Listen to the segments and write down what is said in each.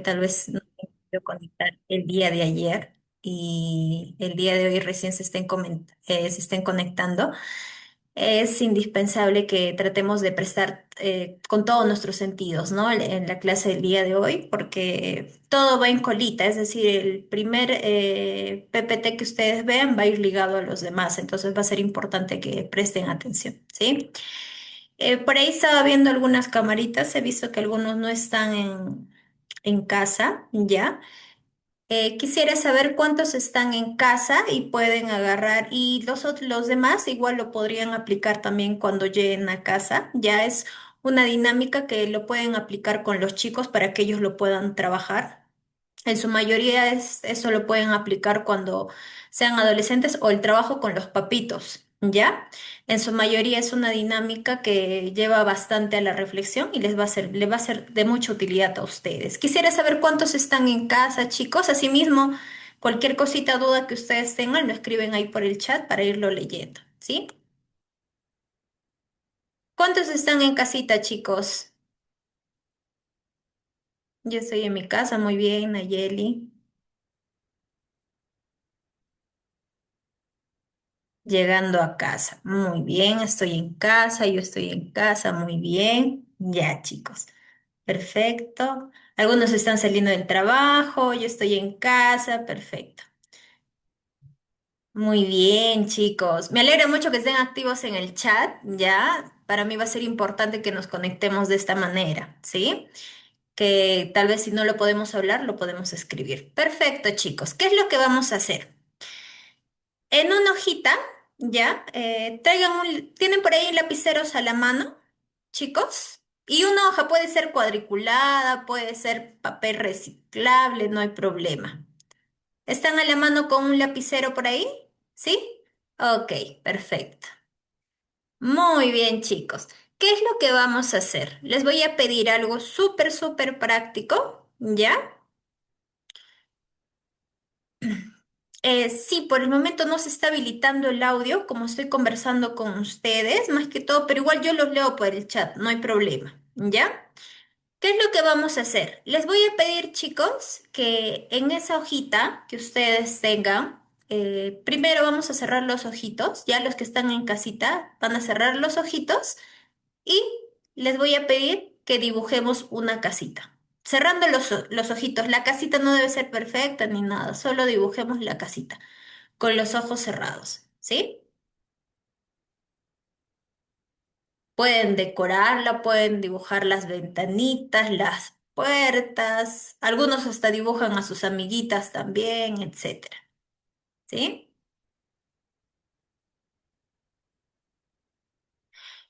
Tal vez no me quiero conectar el día de ayer y el día de hoy recién se estén conectando. Es indispensable que tratemos de prestar con todos nuestros sentidos, ¿no? En la clase del día de hoy, porque todo va en colita, es decir, el primer PPT que ustedes vean va a ir ligado a los demás, entonces va a ser importante que presten atención, ¿sí? Por ahí estaba viendo algunas camaritas, he visto que algunos no están en casa, ¿ya? Quisiera saber cuántos están en casa y pueden agarrar, y los demás igual lo podrían aplicar también cuando lleguen a casa. Ya es una dinámica que lo pueden aplicar con los chicos para que ellos lo puedan trabajar. En su mayoría eso lo pueden aplicar cuando sean adolescentes o el trabajo con los papitos, ¿ya? En su mayoría es una dinámica que lleva bastante a la reflexión y le va a ser de mucha utilidad a ustedes. Quisiera saber cuántos están en casa, chicos. Asimismo, cualquier cosita, duda que ustedes tengan, lo escriben ahí por el chat para irlo leyendo, ¿sí? ¿Cuántos están en casita, chicos? Yo estoy en mi casa, muy bien, Nayeli. Llegando a casa. Muy bien, estoy en casa, yo estoy en casa, muy bien. Ya, chicos. Perfecto. Algunos están saliendo del trabajo, yo estoy en casa, perfecto. Muy bien, chicos. Me alegra mucho que estén activos en el chat, ¿ya? Para mí va a ser importante que nos conectemos de esta manera, ¿sí? Que tal vez si no lo podemos hablar, lo podemos escribir. Perfecto, chicos. ¿Qué es lo que vamos a hacer? En una hojita, ya, tienen por ahí lapiceros a la mano, chicos. Y una hoja puede ser cuadriculada, puede ser papel reciclable, no hay problema. ¿Están a la mano con un lapicero por ahí? ¿Sí? Ok, perfecto. Muy bien, chicos. ¿Qué es lo que vamos a hacer? Les voy a pedir algo súper, súper práctico, ¿ya? Sí, por el momento no se está habilitando el audio, como estoy conversando con ustedes, más que todo, pero igual yo los leo por el chat, no hay problema, ¿ya? ¿Qué es lo que vamos a hacer? Les voy a pedir, chicos, que en esa hojita que ustedes tengan, primero vamos a cerrar los ojitos, ya los que están en casita van a cerrar los ojitos y les voy a pedir que dibujemos una casita. Cerrando los ojitos, la casita no debe ser perfecta ni nada, solo dibujemos la casita con los ojos cerrados, ¿sí? Pueden decorarla, pueden dibujar las ventanitas, las puertas, algunos hasta dibujan a sus amiguitas también, etcétera, ¿sí?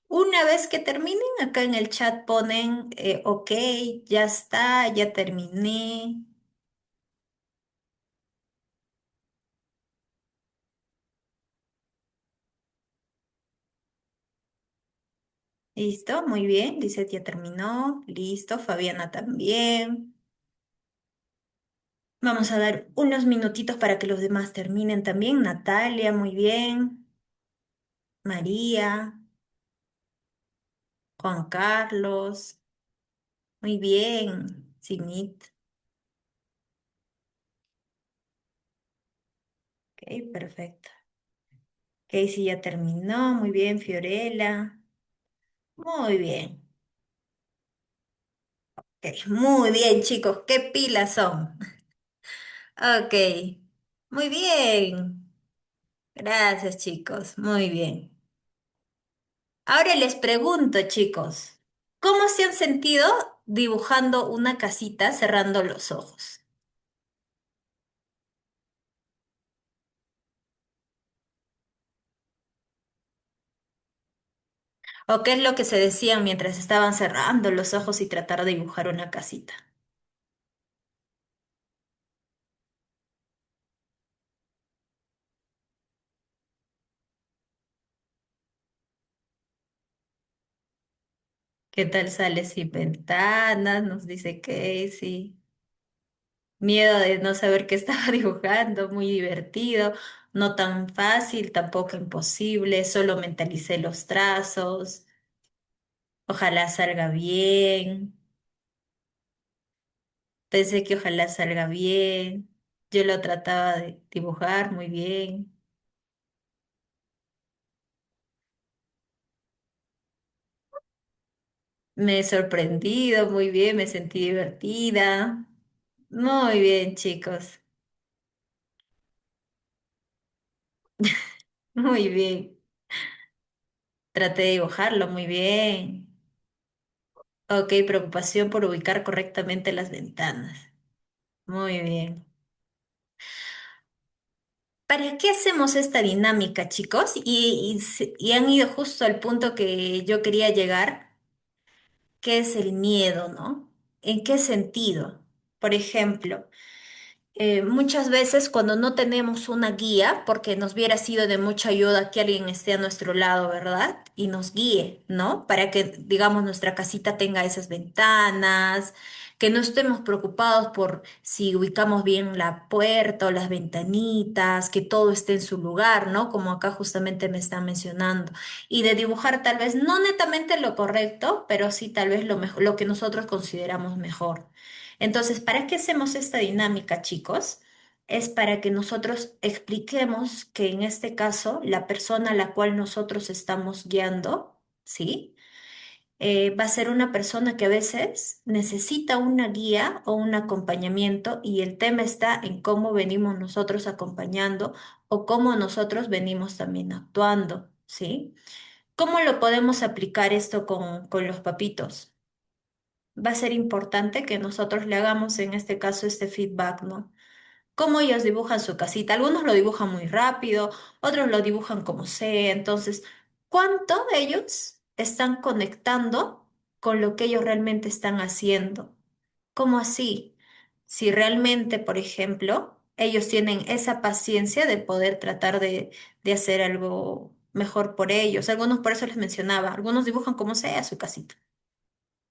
Una vez que terminen, acá en el chat ponen, ok, ya está, ya terminé. Listo, muy bien. Lizeth ya terminó. Listo, Fabiana también. Vamos a dar unos minutitos para que los demás terminen también. Natalia, muy bien. María, Juan Carlos, muy bien. Simit, ok, perfecto. Casey ya terminó, muy bien. Fiorella, muy bien. Ok, muy bien, chicos, qué pilas son. Ok, muy bien. Gracias, chicos, muy bien. Ahora les pregunto, chicos, ¿cómo se han sentido dibujando una casita cerrando los ojos? ¿O qué es lo que se decían mientras estaban cerrando los ojos y tratar de dibujar una casita? ¿Qué tal sale sin ventanas? Nos dice Casey. Miedo de no saber qué estaba dibujando, muy divertido, no tan fácil, tampoco imposible, solo mentalicé los trazos, ojalá salga bien. Pensé que ojalá salga bien. Yo lo trataba de dibujar muy bien. Me he sorprendido muy bien, me sentí divertida. Muy bien, chicos. Muy bien. Traté de dibujarlo muy bien. Ok, preocupación por ubicar correctamente las ventanas. Muy bien. ¿Para qué hacemos esta dinámica, chicos? Y han ido justo al punto que yo quería llegar, que es el miedo, ¿no? ¿En qué sentido? Por ejemplo, muchas veces cuando no tenemos una guía, porque nos hubiera sido de mucha ayuda que alguien esté a nuestro lado, ¿verdad? Y nos guíe, ¿no? Para que, digamos, nuestra casita tenga esas ventanas, que no estemos preocupados por si ubicamos bien la puerta o las ventanitas, que todo esté en su lugar, ¿no? Como acá justamente me están mencionando. Y de dibujar tal vez no netamente lo correcto, pero sí tal vez lo mejor, lo que nosotros consideramos mejor. Entonces, ¿para qué hacemos esta dinámica, chicos? Es para que nosotros expliquemos que en este caso la persona a la cual nosotros estamos guiando, ¿sí? Va a ser una persona que a veces necesita una guía o un acompañamiento y el tema está en cómo venimos nosotros acompañando o cómo nosotros venimos también actuando, ¿sí? ¿Cómo lo podemos aplicar esto con los papitos? Va a ser importante que nosotros le hagamos en este caso este feedback, ¿no? Cómo ellos dibujan su casita. Algunos lo dibujan muy rápido, otros lo dibujan como sea. Entonces, ¿cuánto ellos están conectando con lo que ellos realmente están haciendo? ¿Cómo así? Si realmente, por ejemplo, ellos tienen esa paciencia de poder tratar de hacer algo mejor por ellos. Algunos, por eso les mencionaba, algunos dibujan como sea su casita.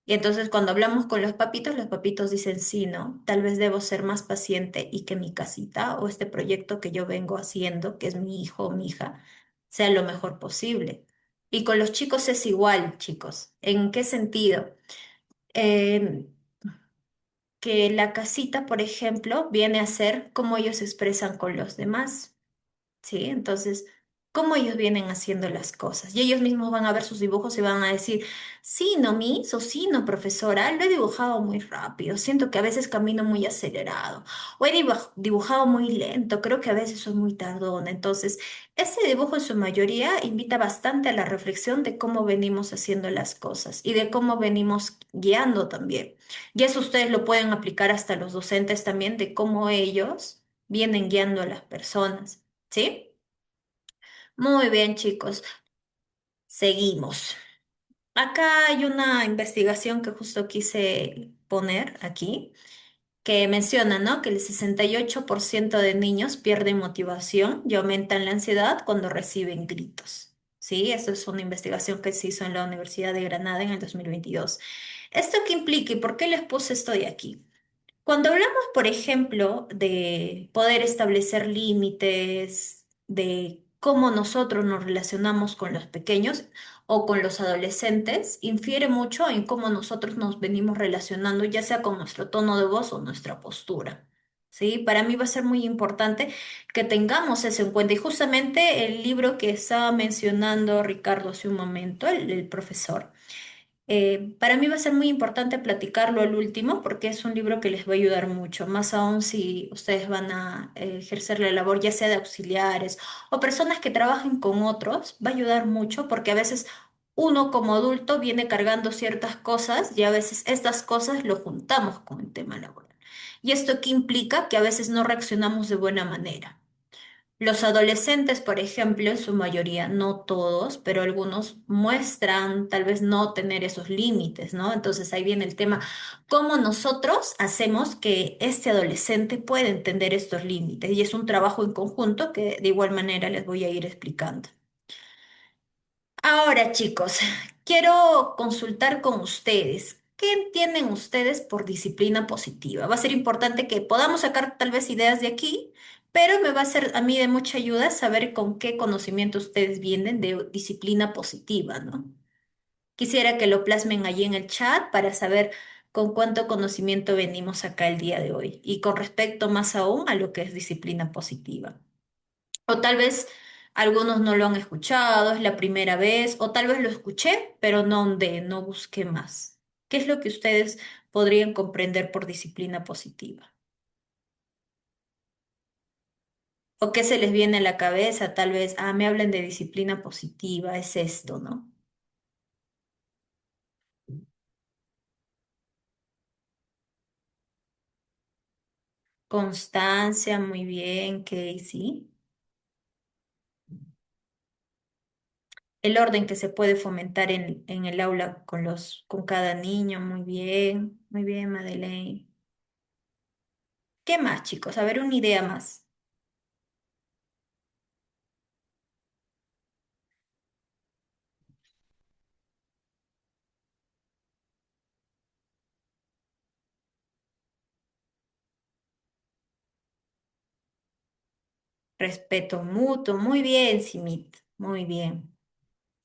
Y entonces cuando hablamos con los papitos dicen, sí, ¿no? Tal vez debo ser más paciente y que mi casita o este proyecto que yo vengo haciendo, que es mi hijo o mi hija, sea lo mejor posible. Y con los chicos es igual, chicos. ¿En qué sentido? Eh, que la casita, por ejemplo, viene a ser cómo ellos se expresan con los demás. ¿Sí? Entonces, ¿cómo ellos vienen haciendo las cosas? Y ellos mismos van a ver sus dibujos y van a decir, sí, no, Miss, o sí, no, profesora, lo he dibujado muy rápido, siento que a veces camino muy acelerado, o he dibujado muy lento, creo que a veces soy muy tardona. Entonces, ese dibujo en su mayoría invita bastante a la reflexión de cómo venimos haciendo las cosas y de cómo venimos guiando también. Y eso ustedes lo pueden aplicar hasta los docentes también, de cómo ellos vienen guiando a las personas. ¿Sí? Muy bien, chicos. Seguimos. Acá hay una investigación que justo quise poner aquí, que menciona, ¿no? Que el 68% de niños pierden motivación y aumentan la ansiedad cuando reciben gritos. Sí, esto es una investigación que se hizo en la Universidad de Granada en el 2022. ¿Esto qué implica y por qué les puse esto de aquí? Cuando hablamos, por ejemplo, de poder establecer límites, de cómo nosotros nos relacionamos con los pequeños o con los adolescentes, infiere mucho en cómo nosotros nos venimos relacionando, ya sea con nuestro tono de voz o nuestra postura. ¿Sí? Para mí va a ser muy importante que tengamos eso en cuenta. Y justamente el libro que estaba mencionando Ricardo hace un momento, el profesor. Para mí va a ser muy importante platicarlo al último porque es un libro que les va a ayudar mucho, más aún si ustedes van a ejercer la labor ya sea de auxiliares o personas que trabajen con otros, va a ayudar mucho porque a veces uno como adulto viene cargando ciertas cosas y a veces estas cosas lo juntamos con el tema laboral. ¿Y esto qué implica? Que a veces no reaccionamos de buena manera. Los adolescentes, por ejemplo, en su mayoría, no todos, pero algunos muestran tal vez no tener esos límites, ¿no? Entonces ahí viene el tema, ¿cómo nosotros hacemos que este adolescente pueda entender estos límites? Y es un trabajo en conjunto que de igual manera les voy a ir explicando. Ahora, chicos, quiero consultar con ustedes. ¿Qué entienden ustedes por disciplina positiva? Va a ser importante que podamos sacar tal vez ideas de aquí, pero me va a ser a mí de mucha ayuda saber con qué conocimiento ustedes vienen de disciplina positiva, ¿no? Quisiera que lo plasmen allí en el chat para saber con cuánto conocimiento venimos acá el día de hoy y con respecto más aún a lo que es disciplina positiva. O tal vez algunos no lo han escuchado, es la primera vez, o tal vez lo escuché, pero no ahondé, no busqué más. ¿Qué es lo que ustedes podrían comprender por disciplina positiva? ¿O qué se les viene a la cabeza? Tal vez, me hablan de disciplina positiva, es esto, ¿no? Constancia, muy bien, Casey. El orden que se puede fomentar en el aula con cada niño, muy bien, Madeleine. ¿Qué más, chicos? A ver, una idea más. Respeto mutuo, muy bien, Simit, muy bien.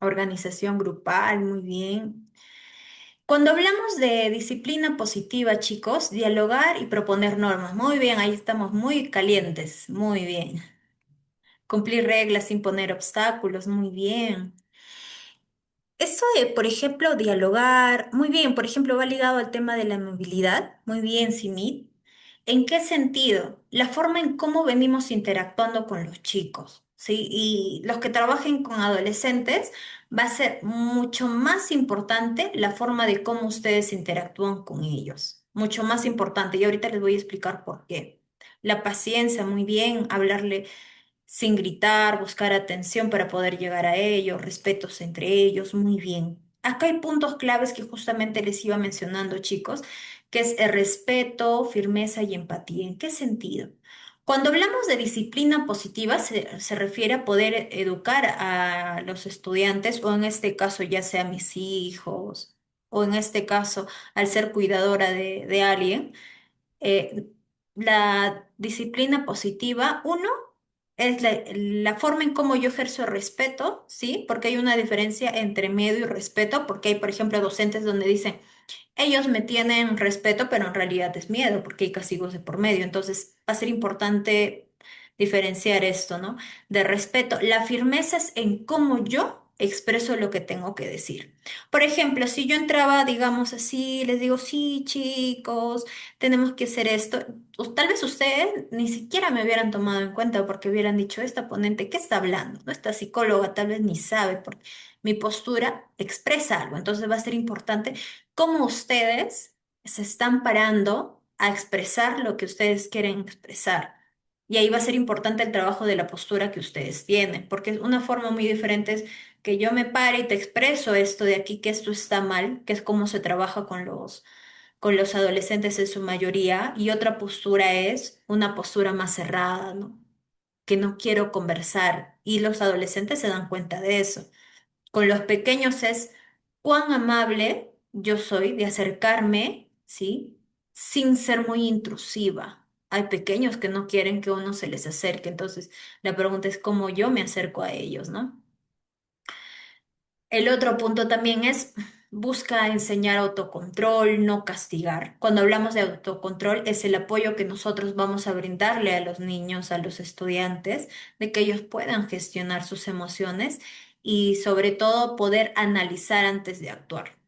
Organización grupal, muy bien. Cuando hablamos de disciplina positiva, chicos, dialogar y proponer normas. Muy bien, ahí estamos muy calientes, muy bien. Cumplir reglas sin poner obstáculos, muy bien. Eso de, por ejemplo, dialogar, muy bien, por ejemplo, va ligado al tema de la movilidad, muy bien, Simit. ¿En qué sentido? La forma en cómo venimos interactuando con los chicos, ¿sí? Y los que trabajen con adolescentes, va a ser mucho más importante la forma de cómo ustedes interactúan con ellos, mucho más importante. Y ahorita les voy a explicar por qué. La paciencia, muy bien, hablarle sin gritar, buscar atención para poder llegar a ellos, respetos entre ellos, muy bien. Acá hay puntos claves que justamente les iba mencionando, chicos, que es el respeto, firmeza y empatía. ¿En qué sentido? Cuando hablamos de disciplina positiva, se refiere a poder educar a los estudiantes, o en este caso ya sea mis hijos, o en este caso al ser cuidadora de alguien, eh, la disciplina positiva, uno, es la forma en cómo yo ejerzo respeto, ¿sí? Porque hay una diferencia entre miedo y respeto, porque hay, por ejemplo, docentes donde dicen, ellos me tienen respeto, pero en realidad es miedo, porque hay castigos de por medio. Entonces, va a ser importante diferenciar esto, ¿no? De respeto. La firmeza es en cómo yo expreso lo que tengo que decir. Por ejemplo, si yo entraba, digamos así, les digo, sí, chicos, tenemos que hacer esto. O tal vez ustedes ni siquiera me hubieran tomado en cuenta porque hubieran dicho, esta ponente, ¿qué está hablando? ¿No? Esta psicóloga tal vez ni sabe porque mi postura expresa algo. Entonces va a ser importante cómo ustedes se están parando a expresar lo que ustedes quieren expresar. Y ahí va a ser importante el trabajo de la postura que ustedes tienen, porque es una forma muy diferente es que yo me pare y te expreso esto de aquí, que esto está mal, que es cómo se trabaja con los adolescentes en su mayoría, y otra postura es una postura más cerrada, ¿no? Que no quiero conversar, y los adolescentes se dan cuenta de eso. Con los pequeños es cuán amable yo soy de acercarme, ¿sí? Sin ser muy intrusiva. Hay pequeños que no quieren que uno se les acerque, entonces la pregunta es cómo yo me acerco a ellos, ¿no? El otro punto también es busca enseñar autocontrol, no castigar. Cuando hablamos de autocontrol es el apoyo que nosotros vamos a brindarle a los niños, a los estudiantes, de que ellos puedan gestionar sus emociones y sobre todo poder analizar antes de actuar.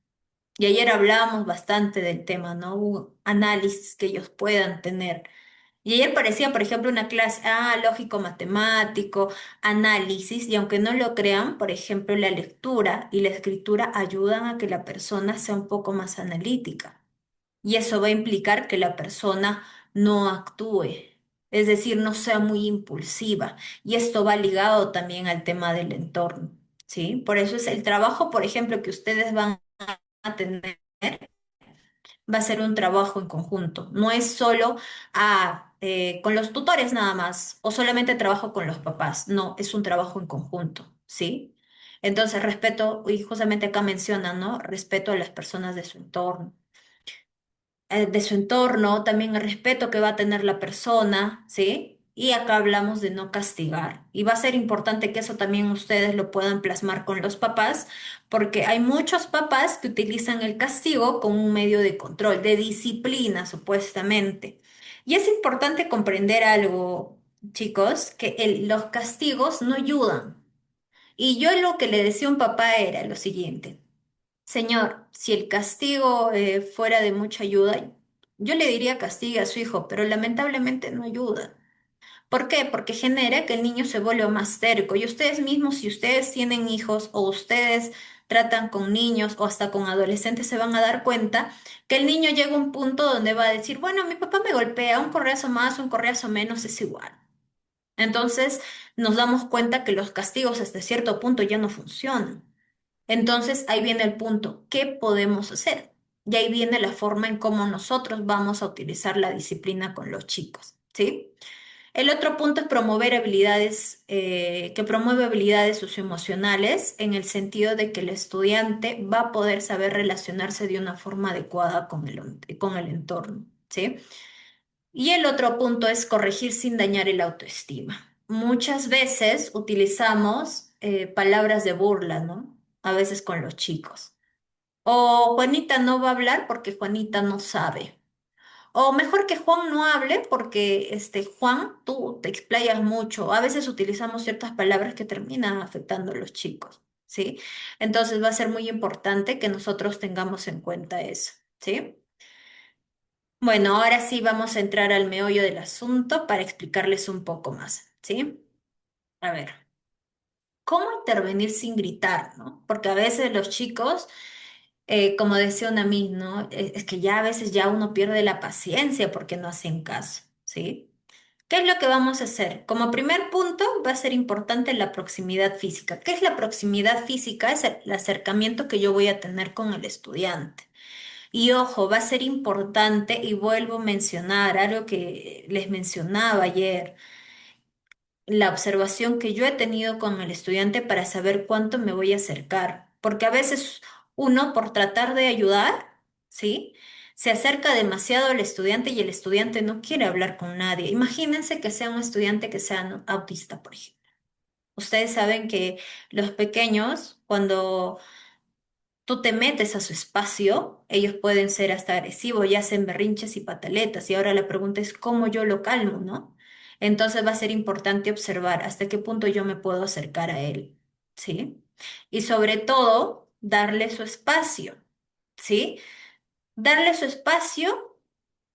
Y ayer hablábamos bastante del tema, ¿no? Un análisis que ellos puedan tener. Y ayer parecía, por ejemplo, una clase, lógico matemático, análisis, y aunque no lo crean, por ejemplo, la lectura y la escritura ayudan a que la persona sea un poco más analítica. Y eso va a implicar que la persona no actúe, es decir, no sea muy impulsiva. Y esto va ligado también al tema del entorno, ¿sí? Por eso es el trabajo, por ejemplo, que ustedes van a tener va a ser un trabajo en conjunto. No es solo con los tutores nada más o solamente trabajo con los papás. No, es un trabajo en conjunto, ¿sí? Entonces, respeto, y justamente acá mencionan, ¿no? Respeto a las personas de su entorno, también el respeto que va a tener la persona, ¿sí? Y acá hablamos de no castigar. Y va a ser importante que eso también ustedes lo puedan plasmar con los papás, porque hay muchos papás que utilizan el castigo como un medio de control, de disciplina, supuestamente. Y es importante comprender algo, chicos, que los castigos no ayudan. Y yo lo que le decía a un papá era lo siguiente. Señor, si el castigo fuera de mucha ayuda, yo le diría castigue a su hijo, pero lamentablemente no ayuda. ¿Por qué? Porque genera que el niño se vuelva más terco. Y ustedes mismos, si ustedes tienen hijos o ustedes tratan con niños o hasta con adolescentes, se van a dar cuenta que el niño llega a un punto donde va a decir, bueno, mi papá me golpea, un correazo más, un correazo menos es igual. Entonces nos damos cuenta que los castigos hasta cierto punto ya no funcionan. Entonces ahí viene el punto, ¿qué podemos hacer? Y ahí viene la forma en cómo nosotros vamos a utilizar la disciplina con los chicos, ¿sí? El otro punto es promover habilidades, que promueve habilidades socioemocionales en el sentido de que el estudiante va a poder saber relacionarse de una forma adecuada con el entorno, ¿sí? Y el otro punto es corregir sin dañar el autoestima. Muchas veces utilizamos palabras de burla, ¿no? A veces con los chicos. O Juanita no va a hablar porque Juanita no sabe. O mejor que Juan no hable porque Juan, tú te explayas mucho. A veces utilizamos ciertas palabras que terminan afectando a los chicos, ¿sí? Entonces va a ser muy importante que nosotros tengamos en cuenta eso, ¿sí? Bueno, ahora sí vamos a entrar al meollo del asunto para explicarles un poco más, ¿sí? A ver, ¿cómo intervenir sin gritar, no? Porque a veces los chicos, como decía una Miss, ¿no? Es que ya a veces ya uno pierde la paciencia porque no hacen caso, ¿sí? ¿Qué es lo que vamos a hacer? Como primer punto, va a ser importante la proximidad física. ¿Qué es la proximidad física? Es el acercamiento que yo voy a tener con el estudiante. Y ojo, va a ser importante, y vuelvo a mencionar algo que les mencionaba ayer, la observación que yo he tenido con el estudiante para saber cuánto me voy a acercar. Porque a veces uno, por tratar de ayudar, ¿sí? Se acerca demasiado al estudiante y el estudiante no quiere hablar con nadie. Imagínense que sea un estudiante que sea autista, por ejemplo. Ustedes saben que los pequeños, cuando tú te metes a su espacio, ellos pueden ser hasta agresivos y hacen berrinches y pataletas. Y ahora la pregunta es cómo yo lo calmo, ¿no? Entonces va a ser importante observar hasta qué punto yo me puedo acercar a él, ¿sí? Y sobre todo, darle su espacio, ¿sí? Darle su espacio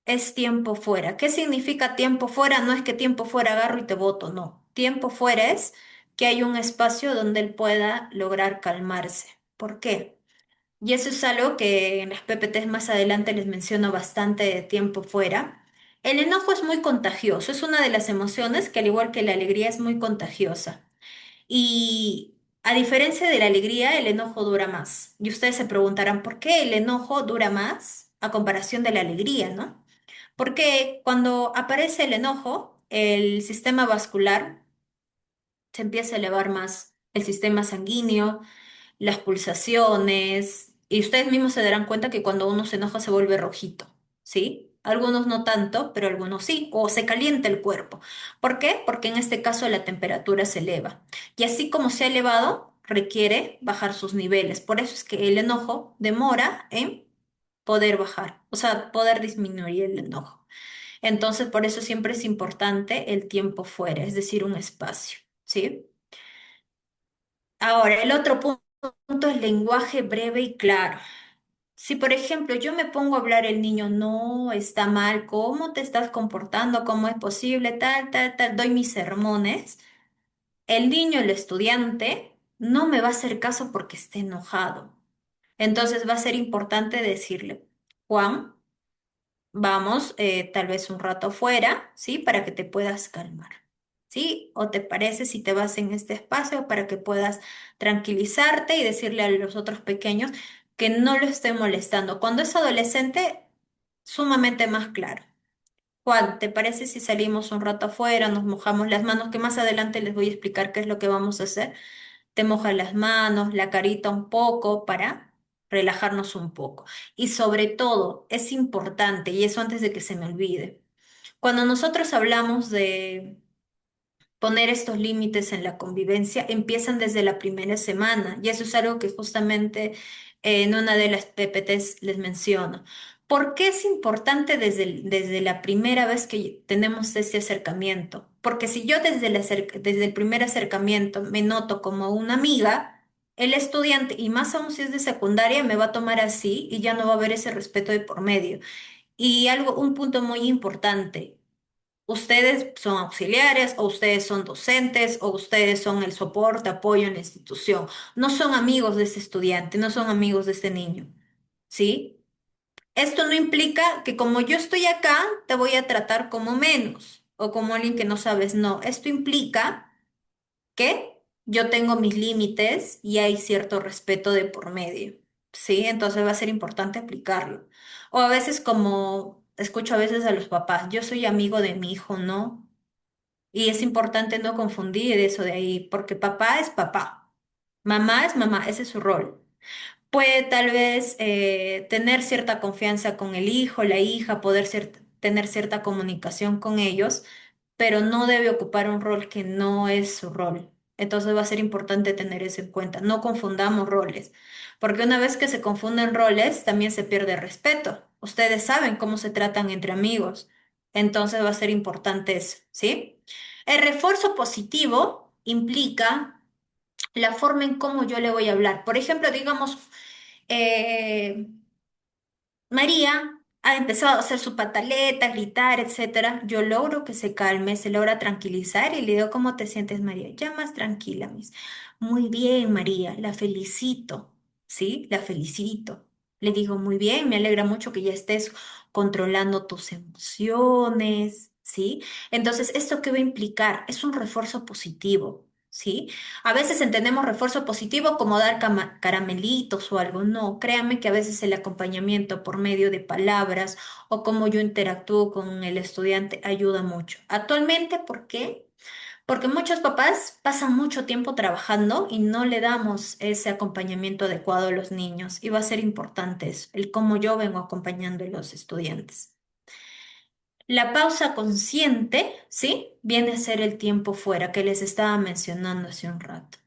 es tiempo fuera. ¿Qué significa tiempo fuera? No es que tiempo fuera agarro y te boto, no. Tiempo fuera es que hay un espacio donde él pueda lograr calmarse. ¿Por qué? Y eso es algo que en las PPTs más adelante les menciono bastante de tiempo fuera. El enojo es muy contagioso, es una de las emociones que al igual que la alegría es muy contagiosa. Y a diferencia de la alegría, el enojo dura más. Y ustedes se preguntarán, ¿por qué el enojo dura más a comparación de la alegría, ¿no? Porque cuando aparece el enojo, el sistema vascular se empieza a elevar más, el sistema sanguíneo, las pulsaciones, y ustedes mismos se darán cuenta que cuando uno se enoja se vuelve rojito, ¿sí? Algunos no tanto, pero algunos sí, o se calienta el cuerpo. ¿Por qué? Porque en este caso la temperatura se eleva. Y así como se ha elevado, requiere bajar sus niveles. Por eso es que el enojo demora en poder bajar, o sea, poder disminuir el enojo. Entonces, por eso siempre es importante el tiempo fuera, es decir, un espacio, ¿sí? Ahora, el otro punto es lenguaje breve y claro. Si, por ejemplo, yo me pongo a hablar, el niño no está mal, ¿cómo te estás comportando? ¿Cómo es posible? Tal, tal, tal, doy mis sermones. El niño, el estudiante, no me va a hacer caso porque esté enojado. Entonces va a ser importante decirle, Juan, vamos tal vez un rato fuera, ¿sí? Para que te puedas calmar, ¿sí? ¿O te parece si te vas en este espacio para que puedas tranquilizarte y decirle a los otros pequeños que no lo estén molestando? Cuando es adolescente, sumamente más claro. Juan, ¿te parece si salimos un rato afuera, nos mojamos las manos? Que más adelante les voy a explicar qué es lo que vamos a hacer. Te mojas las manos, la carita un poco para relajarnos un poco. Y sobre todo, es importante, y eso antes de que se me olvide, cuando nosotros hablamos poner estos límites en la convivencia empiezan desde la primera semana, y eso es algo que justamente en una de las PPTs les menciono. ¿Por qué es importante desde la primera vez que tenemos este acercamiento? Porque si yo desde el primer acercamiento me noto como una amiga, el estudiante, y más aún si es de secundaria, me va a tomar así y ya no va a haber ese respeto de por medio. Y un punto muy importante. Ustedes son auxiliares o ustedes son docentes o ustedes son el soporte, apoyo en la institución. No son amigos de ese estudiante, no son amigos de ese niño, ¿sí? Esto no implica que como yo estoy acá, te voy a tratar como menos o como alguien que no sabes. No, esto implica que yo tengo mis límites y hay cierto respeto de por medio, ¿sí? Entonces va a ser importante aplicarlo. O a veces como escucho a veces a los papás, yo soy amigo de mi hijo, ¿no? Y es importante no confundir eso de ahí, porque papá es papá, mamá es mamá, ese es su rol. Puede tal vez tener cierta confianza con el hijo, la hija, tener cierta comunicación con ellos, pero no debe ocupar un rol que no es su rol. Entonces va a ser importante tener eso en cuenta. No confundamos roles, porque una vez que se confunden roles, también se pierde respeto. Ustedes saben cómo se tratan entre amigos, entonces va a ser importante eso, ¿sí? El refuerzo positivo implica la forma en cómo yo le voy a hablar. Por ejemplo, digamos, eh, María ha empezado a hacer su pataleta, gritar, etcétera. Yo logro que se calme, se logra tranquilizar y le digo, ¿cómo te sientes, María? Ya más tranquila, mis. Muy bien, María, la felicito, ¿sí? La felicito. Le digo, muy bien, me alegra mucho que ya estés controlando tus emociones, ¿sí? Entonces, ¿esto qué va a implicar? Es un refuerzo positivo, ¿sí? A veces entendemos refuerzo positivo como dar caramelitos o algo. No, créanme que a veces el acompañamiento por medio de palabras o cómo yo interactúo con el estudiante ayuda mucho. Actualmente, ¿por qué? Porque muchos papás pasan mucho tiempo trabajando y no le damos ese acompañamiento adecuado a los niños. Y va a ser importante eso, el cómo yo vengo acompañando a los estudiantes. La pausa consciente, ¿sí? Viene a ser el tiempo fuera que les estaba mencionando hace un rato.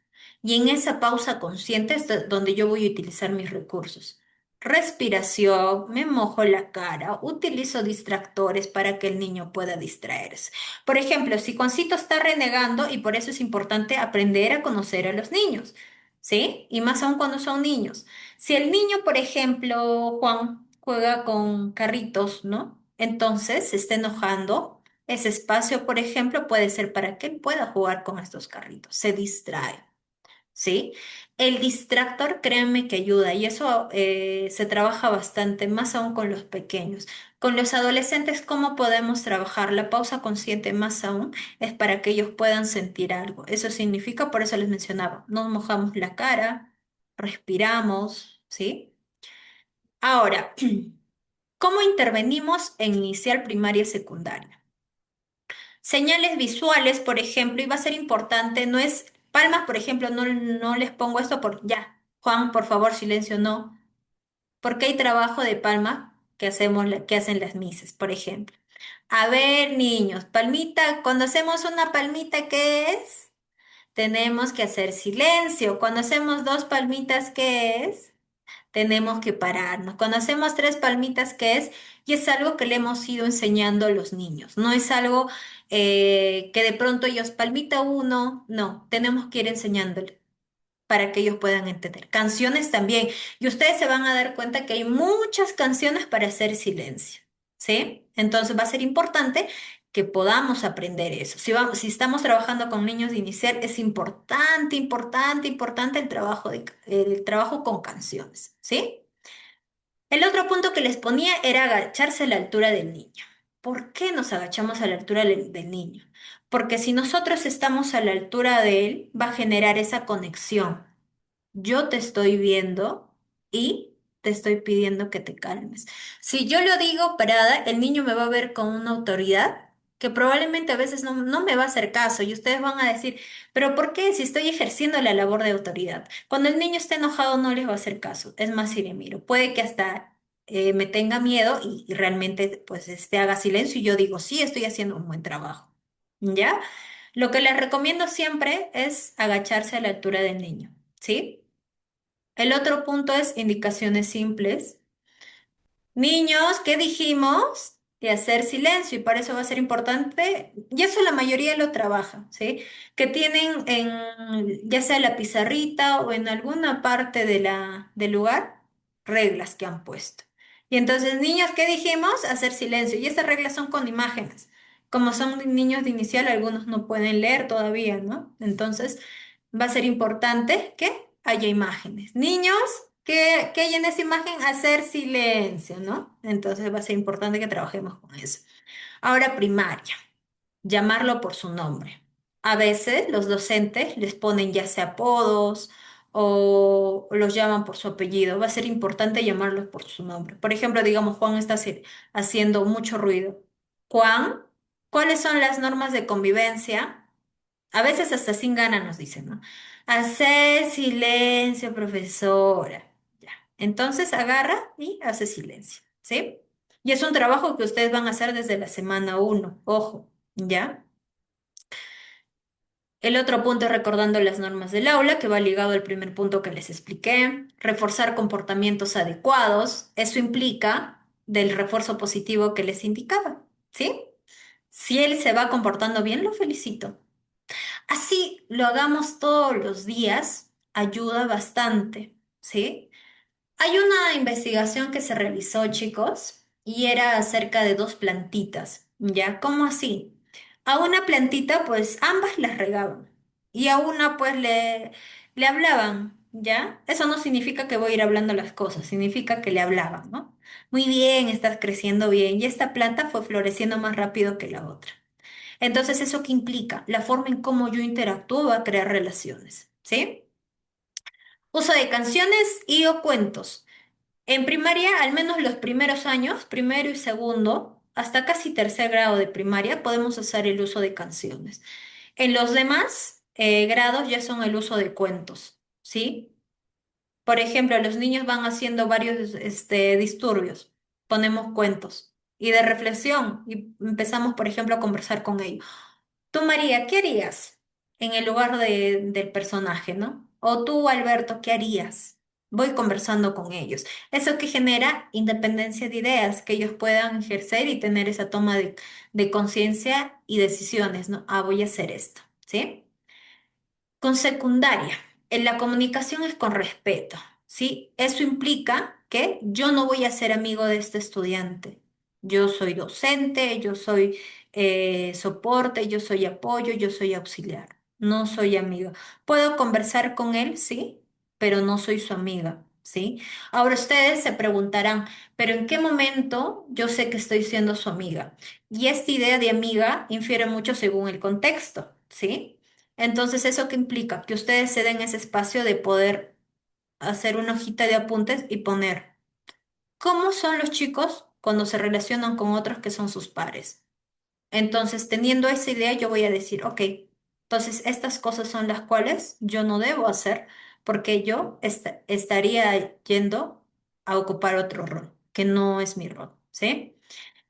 Y en esa pausa consciente es donde yo voy a utilizar mis recursos. Respiración, me mojo la cara, utilizo distractores para que el niño pueda distraerse. Por ejemplo, si Juancito está renegando, y por eso es importante aprender a conocer a los niños, ¿sí? Y más aún cuando son niños. Si el niño, por ejemplo, Juan, juega con carritos, ¿no? Entonces se está enojando. Ese espacio, por ejemplo, puede ser para que él pueda jugar con estos carritos. Se distrae, ¿sí? El distractor, créanme que ayuda y eso se trabaja bastante, más aún con los pequeños. Con los adolescentes, ¿cómo podemos trabajar? La pausa consciente, más aún, es para que ellos puedan sentir algo. Eso significa, por eso les mencionaba, nos mojamos la cara, respiramos, ¿sí? Ahora, ¿cómo intervenimos en inicial, primaria y secundaria? Señales visuales, por ejemplo, y va a ser importante, no es palmas, por ejemplo, no les pongo esto por ya. Juan, por favor, silencio, no, porque hay trabajo de palma que hacen las mises, por ejemplo. A ver, niños, palmita, cuando hacemos una palmita, ¿qué es? Tenemos que hacer silencio. Cuando hacemos dos palmitas, ¿qué es? Tenemos que pararnos. Cuando hacemos tres palmitas, ¿qué es? Y es algo que le hemos ido enseñando a los niños. No es algo que de pronto ellos, palmita uno, no, tenemos que ir enseñándole para que ellos puedan entender. Canciones también. Y ustedes se van a dar cuenta que hay muchas canciones para hacer silencio, ¿sí? Entonces va a ser importante que podamos aprender eso. Si estamos trabajando con niños de inicial, es importante, importante, importante el trabajo con canciones, ¿sí? El otro punto que les ponía era agacharse a la altura del niño. ¿Por qué nos agachamos a la altura del niño? Porque si nosotros estamos a la altura de él, va a generar esa conexión. Yo te estoy viendo y te estoy pidiendo que te calmes. Si yo lo digo parada, el niño me va a ver con una autoridad que probablemente a veces no me va a hacer caso y ustedes van a decir, pero ¿por qué si estoy ejerciendo la labor de autoridad? Cuando el niño esté enojado no les va a hacer caso. Es más, si le miro, puede que hasta me tenga miedo y realmente pues haga silencio y yo digo, sí, estoy haciendo un buen trabajo. ¿Ya? Lo que les recomiendo siempre es agacharse a la altura del niño, ¿sí? El otro punto es indicaciones simples. Niños, ¿qué dijimos? De hacer silencio, y para eso va a ser importante, y eso la mayoría lo trabaja, ¿sí? Que tienen ya sea la pizarrita o en alguna parte del lugar, reglas que han puesto. Y entonces, niños, ¿qué dijimos? Hacer silencio. Y esas reglas son con imágenes. Como son niños de inicial, algunos no pueden leer todavía, ¿no? Entonces, va a ser importante que haya imágenes. Niños, que hay en esa imagen, hacer silencio, ¿no? Entonces va a ser importante que trabajemos con eso. Ahora, primaria, llamarlo por su nombre. A veces los docentes les ponen ya sea apodos o los llaman por su apellido. Va a ser importante llamarlos por su nombre. Por ejemplo, digamos, Juan está haciendo mucho ruido. Juan, ¿cuáles son las normas de convivencia? A veces hasta sin ganas nos dicen, ¿no? Hacer silencio, profesora. Ya. Entonces agarra y hace silencio, ¿sí? Y es un trabajo que ustedes van a hacer desde la semana uno, ojo, ¿ya? El otro punto es recordando las normas del aula, que va ligado al primer punto que les expliqué. Reforzar comportamientos adecuados. Eso implica del refuerzo positivo que les indicaba, ¿sí? Si él se va comportando bien, lo felicito. Así lo hagamos todos los días, ayuda bastante, ¿sí? Hay una investigación que se realizó, chicos, y era acerca de dos plantitas, ¿ya? ¿Cómo así? A una plantita, pues ambas las regaban y a una, pues le hablaban, ¿ya? Eso no significa que voy a ir hablando las cosas, significa que le hablaban, ¿no? Muy bien, estás creciendo bien y esta planta fue floreciendo más rápido que la otra. Entonces, ¿eso qué implica? La forma en cómo yo interactúo va a crear relaciones, ¿sí? Uso de canciones y o cuentos. En primaria, al menos los primeros años, primero y segundo, hasta casi tercer grado de primaria, podemos hacer el uso de canciones. En los demás grados ya son el uso de cuentos, ¿sí? Por ejemplo, los niños van haciendo varios disturbios, ponemos cuentos. Y de reflexión, y empezamos, por ejemplo, a conversar con ellos. Tú, María, ¿qué harías en el lugar del personaje, ¿no? O tú, Alberto, ¿qué harías? Voy conversando con ellos. Eso que genera independencia de ideas, que ellos puedan ejercer y tener esa toma de conciencia y decisiones, ¿no? Ah, voy a hacer esto, ¿sí? Con secundaria, en la comunicación es con respeto, ¿sí? Eso implica que yo no voy a ser amigo de este estudiante. Yo soy docente, yo soy soporte, yo soy apoyo, yo soy auxiliar. No soy amiga. Puedo conversar con él, sí, pero no soy su amiga, ¿sí? Ahora ustedes se preguntarán, ¿pero en qué momento yo sé que estoy siendo su amiga? Y esta idea de amiga infiere mucho según el contexto, ¿sí? Entonces, ¿eso qué implica? Que ustedes se den ese espacio de poder hacer una hojita de apuntes y poner cómo son los chicos cuando se relacionan con otros que son sus pares. Entonces, teniendo esa idea, yo voy a decir, ok, entonces estas cosas son las cuales yo no debo hacer porque yo estaría yendo a ocupar otro rol, que no es mi rol, ¿sí?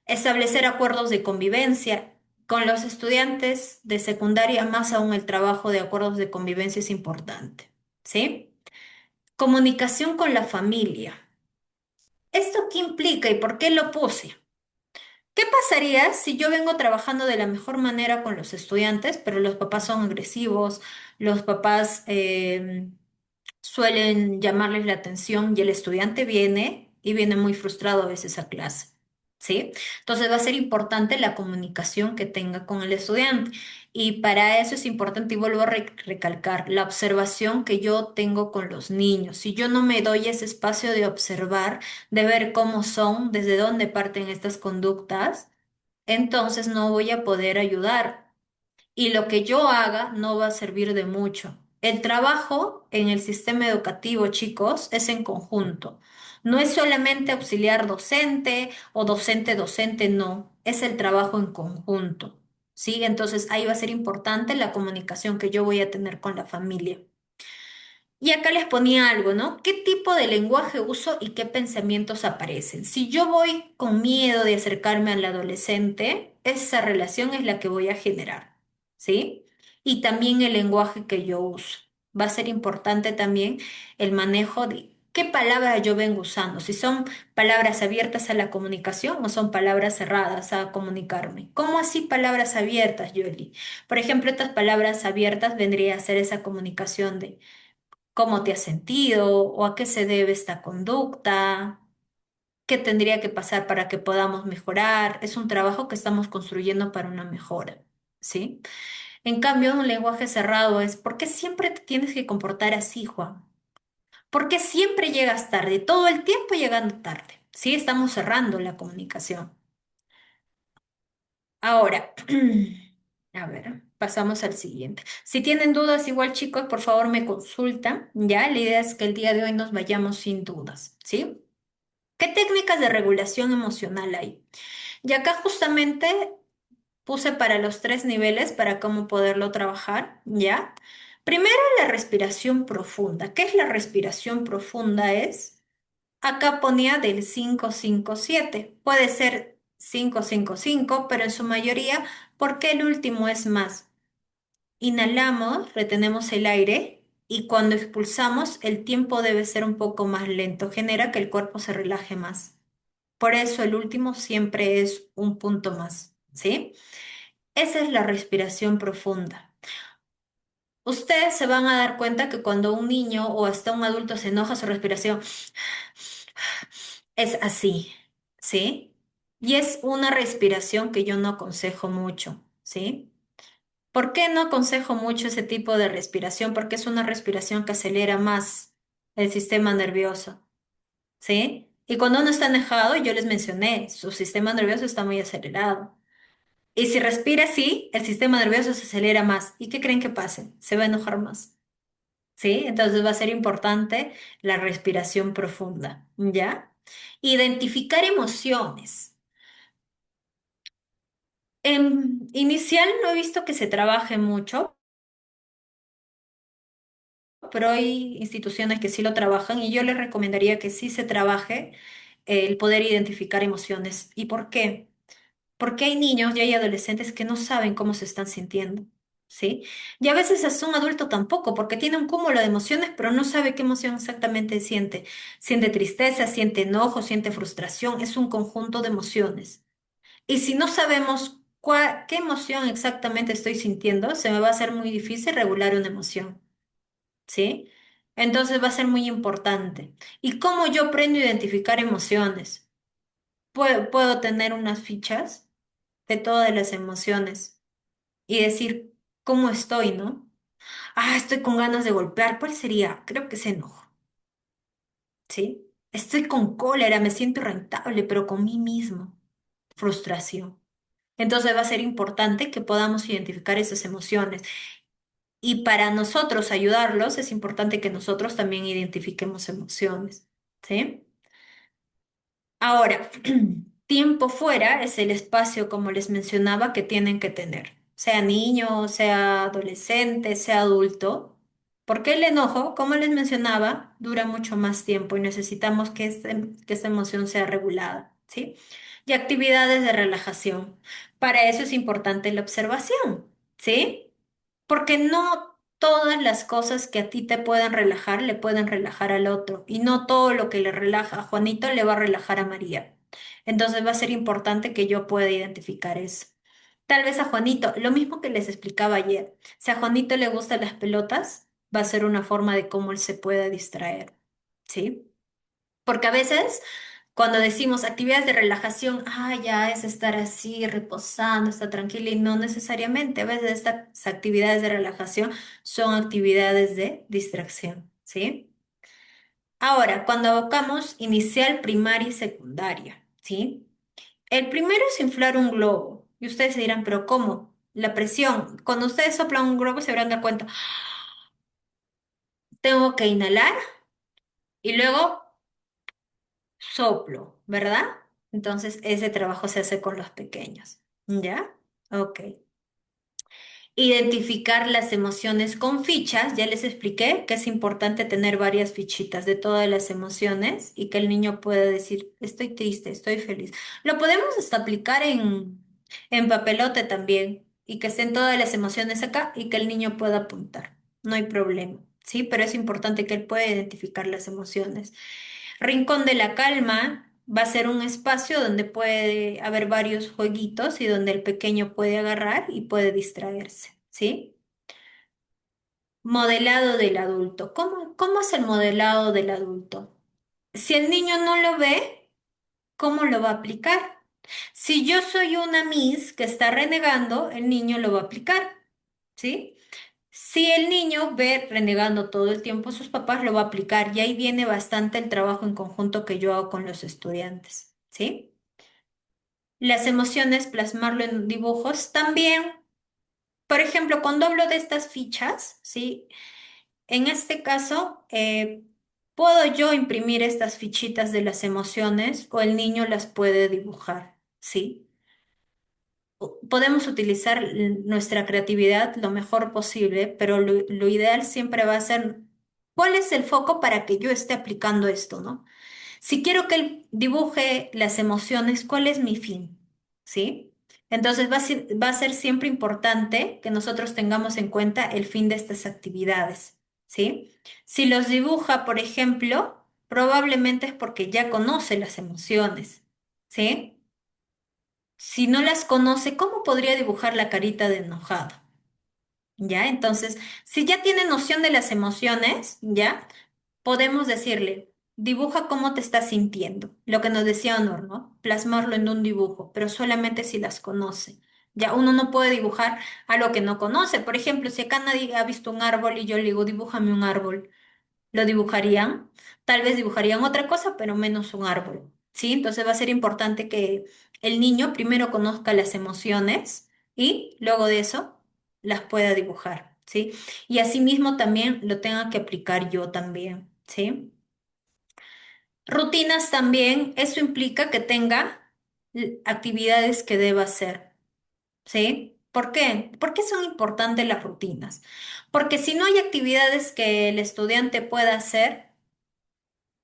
Establecer acuerdos de convivencia. Con los estudiantes de secundaria, más aún el trabajo de acuerdos de convivencia es importante, ¿sí? Comunicación con la familia. ¿Esto qué implica y por qué lo puse? ¿Qué pasaría si yo vengo trabajando de la mejor manera con los estudiantes, pero los papás son agresivos, los papás suelen llamarles la atención y el estudiante viene y viene muy frustrado a veces a clase, ¿sí? Entonces va a ser importante la comunicación que tenga con el estudiante y para eso es importante, y vuelvo a recalcar, la observación que yo tengo con los niños. Si yo no me doy ese espacio de observar, de ver cómo son, desde dónde parten estas conductas, entonces no voy a poder ayudar y lo que yo haga no va a servir de mucho. El trabajo en el sistema educativo, chicos, es en conjunto. No es solamente auxiliar docente o docente-docente, no, es el trabajo en conjunto. ¿Sí? Entonces ahí va a ser importante la comunicación que yo voy a tener con la familia. Y acá les ponía algo, ¿no? ¿Qué tipo de lenguaje uso y qué pensamientos aparecen? Si yo voy con miedo de acercarme al adolescente, esa relación es la que voy a generar, ¿sí? y también el lenguaje que yo uso. Va a ser importante también el manejo de qué palabras yo vengo usando, si son palabras abiertas a la comunicación o son palabras cerradas a comunicarme. ¿Cómo así palabras abiertas, Yoli? Por ejemplo, estas palabras abiertas vendría a ser esa comunicación de cómo te has sentido o a qué se debe esta conducta, qué tendría que pasar para que podamos mejorar. Es un trabajo que estamos construyendo para una mejora, ¿sí? En cambio, un lenguaje cerrado es, ¿por qué siempre te tienes que comportar así, Juan? ¿Por qué siempre llegas tarde? Todo el tiempo llegando tarde. Sí, estamos cerrando la comunicación. Ahora, a ver, pasamos al siguiente. Si tienen dudas, igual chicos, por favor me consultan, ¿ya? La idea es que el día de hoy nos vayamos sin dudas, ¿sí? ¿Qué técnicas de regulación emocional hay? Y acá justamente puse para los tres niveles para cómo poderlo trabajar, ¿ya? Primero, la respiración profunda. ¿Qué es la respiración profunda? Acá ponía del 5-5-7. Puede ser 5-5-5, pero en su mayoría, porque el último es más. Inhalamos, retenemos el aire y cuando expulsamos, el tiempo debe ser un poco más lento. Genera que el cuerpo se relaje más. Por eso el último siempre es un punto más, ¿sí? Esa es la respiración profunda. Ustedes se van a dar cuenta que cuando un niño o hasta un adulto se enoja, su respiración es así, ¿sí? Y es una respiración que yo no aconsejo mucho, ¿sí? ¿Por qué no aconsejo mucho ese tipo de respiración? Porque es una respiración que acelera más el sistema nervioso, ¿sí? Y cuando uno está enojado, yo les mencioné, su sistema nervioso está muy acelerado. Y si respira así, el sistema nervioso se acelera más. ¿Y qué creen que pase? Se va a enojar más. ¿Sí? Entonces va a ser importante la respiración profunda, ¿ya? Identificar emociones. Inicial no he visto que se trabaje mucho, pero hay instituciones que sí lo trabajan y yo les recomendaría que sí se trabaje el poder identificar emociones. ¿Y por qué? Porque hay niños y hay adolescentes que no saben cómo se están sintiendo, ¿sí? Y a veces es un adulto tampoco, porque tiene un cúmulo de emociones, pero no sabe qué emoción exactamente siente. Siente tristeza, siente enojo, siente frustración, es un conjunto de emociones. Y si no sabemos qué emoción exactamente estoy sintiendo, se me va a hacer muy difícil regular una emoción, ¿sí? Entonces va a ser muy importante. ¿Y cómo yo aprendo a identificar emociones? Puedo tener unas fichas de todas las emociones y decir cómo estoy, ¿no? Ah, estoy con ganas de golpear. ¿Cuál sería? Creo que es enojo, ¿sí? Estoy con cólera, me siento irritable, pero con mí mismo. Frustración. Entonces va a ser importante que podamos identificar esas emociones. Y para nosotros ayudarlos, es importante que nosotros también identifiquemos emociones, ¿sí? Ahora, tiempo fuera es el espacio, como les mencionaba, que tienen que tener, sea niño, sea adolescente, sea adulto, porque el enojo, como les mencionaba, dura mucho más tiempo y necesitamos que esta emoción sea regulada, ¿sí? Y actividades de relajación. Para eso es importante la observación, ¿sí? Porque no todas las cosas que a ti te puedan relajar le pueden relajar al otro. Y no todo lo que le relaja a Juanito le va a relajar a María. Entonces va a ser importante que yo pueda identificar eso. Tal vez a Juanito, lo mismo que les explicaba ayer. Si a Juanito le gustan las pelotas, va a ser una forma de cómo él se pueda distraer. ¿Sí? Porque a veces cuando decimos actividades de relajación, ya es estar así, reposando, estar tranquila y no necesariamente. A veces estas actividades de relajación son actividades de distracción, ¿sí? Ahora, cuando abocamos inicial, primaria y secundaria, ¿sí? El primero es inflar un globo. Y ustedes se dirán, ¿pero cómo? La presión. Cuando ustedes soplan un globo se habrán dado cuenta. Tengo que inhalar y luego soplo, ¿verdad? Entonces, ese trabajo se hace con los pequeños. ¿Ya? Ok. Identificar las emociones con fichas. Ya les expliqué que es importante tener varias fichitas de todas las emociones y que el niño pueda decir, estoy triste, estoy feliz. Lo podemos hasta aplicar en papelote también. y que estén todas las emociones acá y que el niño pueda apuntar. No hay problema, ¿sí? Pero es importante que él pueda identificar las emociones. Rincón de la calma va a ser un espacio donde puede haber varios jueguitos y donde el pequeño puede agarrar y puede distraerse, ¿sí? Modelado del adulto. ¿Cómo es el modelado del adulto? Si el niño no lo ve, ¿cómo lo va a aplicar? Si yo soy una Miss que está renegando, el niño lo va a aplicar, ¿sí? Si el niño ve renegando todo el tiempo a sus papás, lo va a aplicar y ahí viene bastante el trabajo en conjunto que yo hago con los estudiantes, ¿sí? Las emociones, plasmarlo en dibujos también. Por ejemplo, cuando hablo de estas fichas, ¿sí? En este caso, puedo yo imprimir estas fichitas de las emociones o el niño las puede dibujar, ¿sí? Podemos utilizar nuestra creatividad lo mejor posible, pero lo ideal siempre va a ser, ¿cuál es el foco para que yo esté aplicando esto, ¿no? Si quiero que él dibuje las emociones, ¿cuál es mi fin? ¿Sí? Entonces va a ser siempre importante que nosotros tengamos en cuenta el fin de estas actividades, ¿sí? Si los dibuja, por ejemplo, probablemente es porque ya conoce las emociones, ¿sí? Si no las conoce, ¿cómo podría dibujar la carita de enojado? ¿Ya? Entonces, si ya tiene noción de las emociones, ¿ya? Podemos decirle, dibuja cómo te estás sintiendo. Lo que nos decía Honor, ¿no? Plasmarlo en un dibujo, pero solamente si las conoce. Ya uno no puede dibujar a lo que no conoce. Por ejemplo, si acá nadie ha visto un árbol y yo le digo, dibújame un árbol, lo dibujarían. Tal vez dibujarían otra cosa, pero menos un árbol. ¿Sí? Entonces va a ser importante que el niño primero conozca las emociones y luego de eso las pueda dibujar. ¿Sí? Y asimismo también lo tenga que aplicar yo también. ¿Sí? Rutinas también, eso implica que tenga actividades que deba hacer. ¿Sí? ¿Por qué? ¿Por qué son importantes las rutinas? Porque si no hay actividades que el estudiante pueda hacer,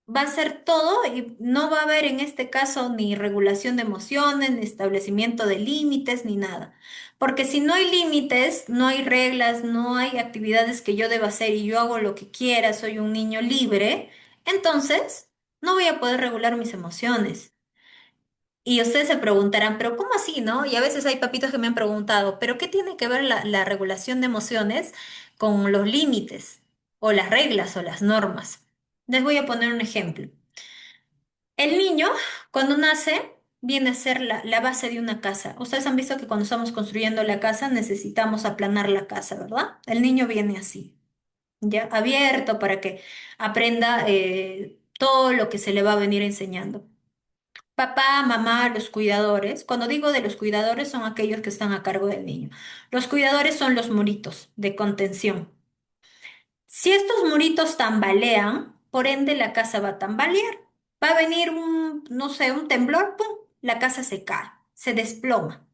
va a ser todo y no va a haber en este caso ni regulación de emociones, ni establecimiento de límites, ni nada. Porque si no hay límites, no hay reglas, no hay actividades que yo deba hacer y yo hago lo que quiera, soy un niño libre, entonces no voy a poder regular mis emociones. Y ustedes se preguntarán, pero ¿cómo así, no? Y a veces hay papitos que me han preguntado, ¿pero qué tiene que ver la regulación de emociones con los límites o las reglas o las normas? Les voy a poner un ejemplo. El niño, cuando nace, viene a ser la base de una casa. Ustedes han visto que cuando estamos construyendo la casa necesitamos aplanar la casa, ¿verdad? El niño viene así, ya abierto para que aprenda todo lo que se le va a venir enseñando. Papá, mamá, los cuidadores. Cuando digo de los cuidadores son aquellos que están a cargo del niño. Los cuidadores son los muritos de contención. Si estos muritos tambalean, por ende la casa va a tambalear. Va a venir un, no sé, un temblor, ¡pum! La casa se cae, se desploma.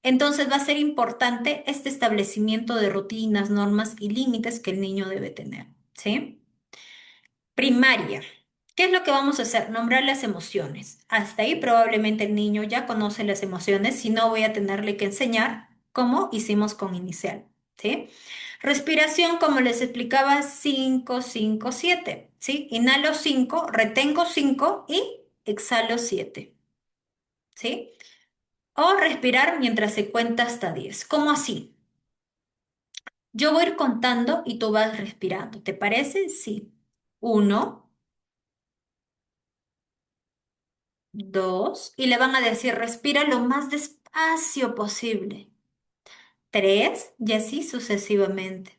Entonces va a ser importante este establecimiento de rutinas, normas y límites que el niño debe tener, ¿sí? Primaria. ¿Qué es lo que vamos a hacer? Nombrar las emociones. Hasta ahí probablemente el niño ya conoce las emociones, si no voy a tenerle que enseñar cómo hicimos con inicial, ¿sí? Respiración, como les explicaba, 5, 5, 7, ¿sí? Inhalo 5, retengo 5 y exhalo 7, ¿sí? O respirar mientras se cuenta hasta 10. ¿Cómo así? Yo voy a ir contando y tú vas respirando. ¿Te parece? Sí. Uno. Dos, y le van a decir, respira lo más despacio posible. Tres, y así sucesivamente.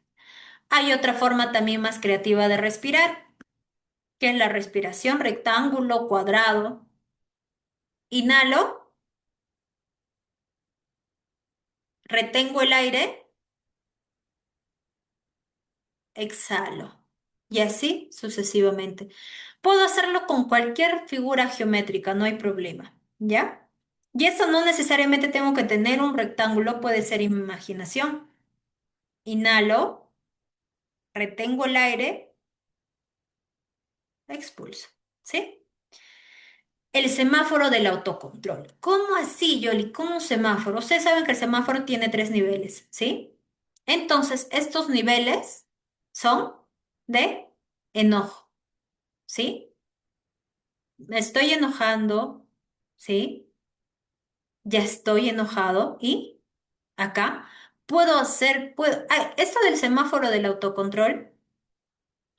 Hay otra forma también más creativa de respirar, que es la respiración rectángulo, cuadrado. Inhalo, retengo el aire, exhalo. Y así sucesivamente. Puedo hacerlo con cualquier figura geométrica, no hay problema, ¿ya? Y eso no necesariamente tengo que tener un rectángulo, puede ser imaginación. Inhalo. Retengo el aire, expulso, ¿sí? El semáforo del autocontrol. ¿Cómo así, Yoli? ¿Cómo un semáforo? Ustedes saben que el semáforo tiene tres niveles, ¿sí? Entonces, estos niveles son de enojo, ¿sí? Me estoy enojando, ¿sí? Ya estoy enojado y acá esto del semáforo del autocontrol.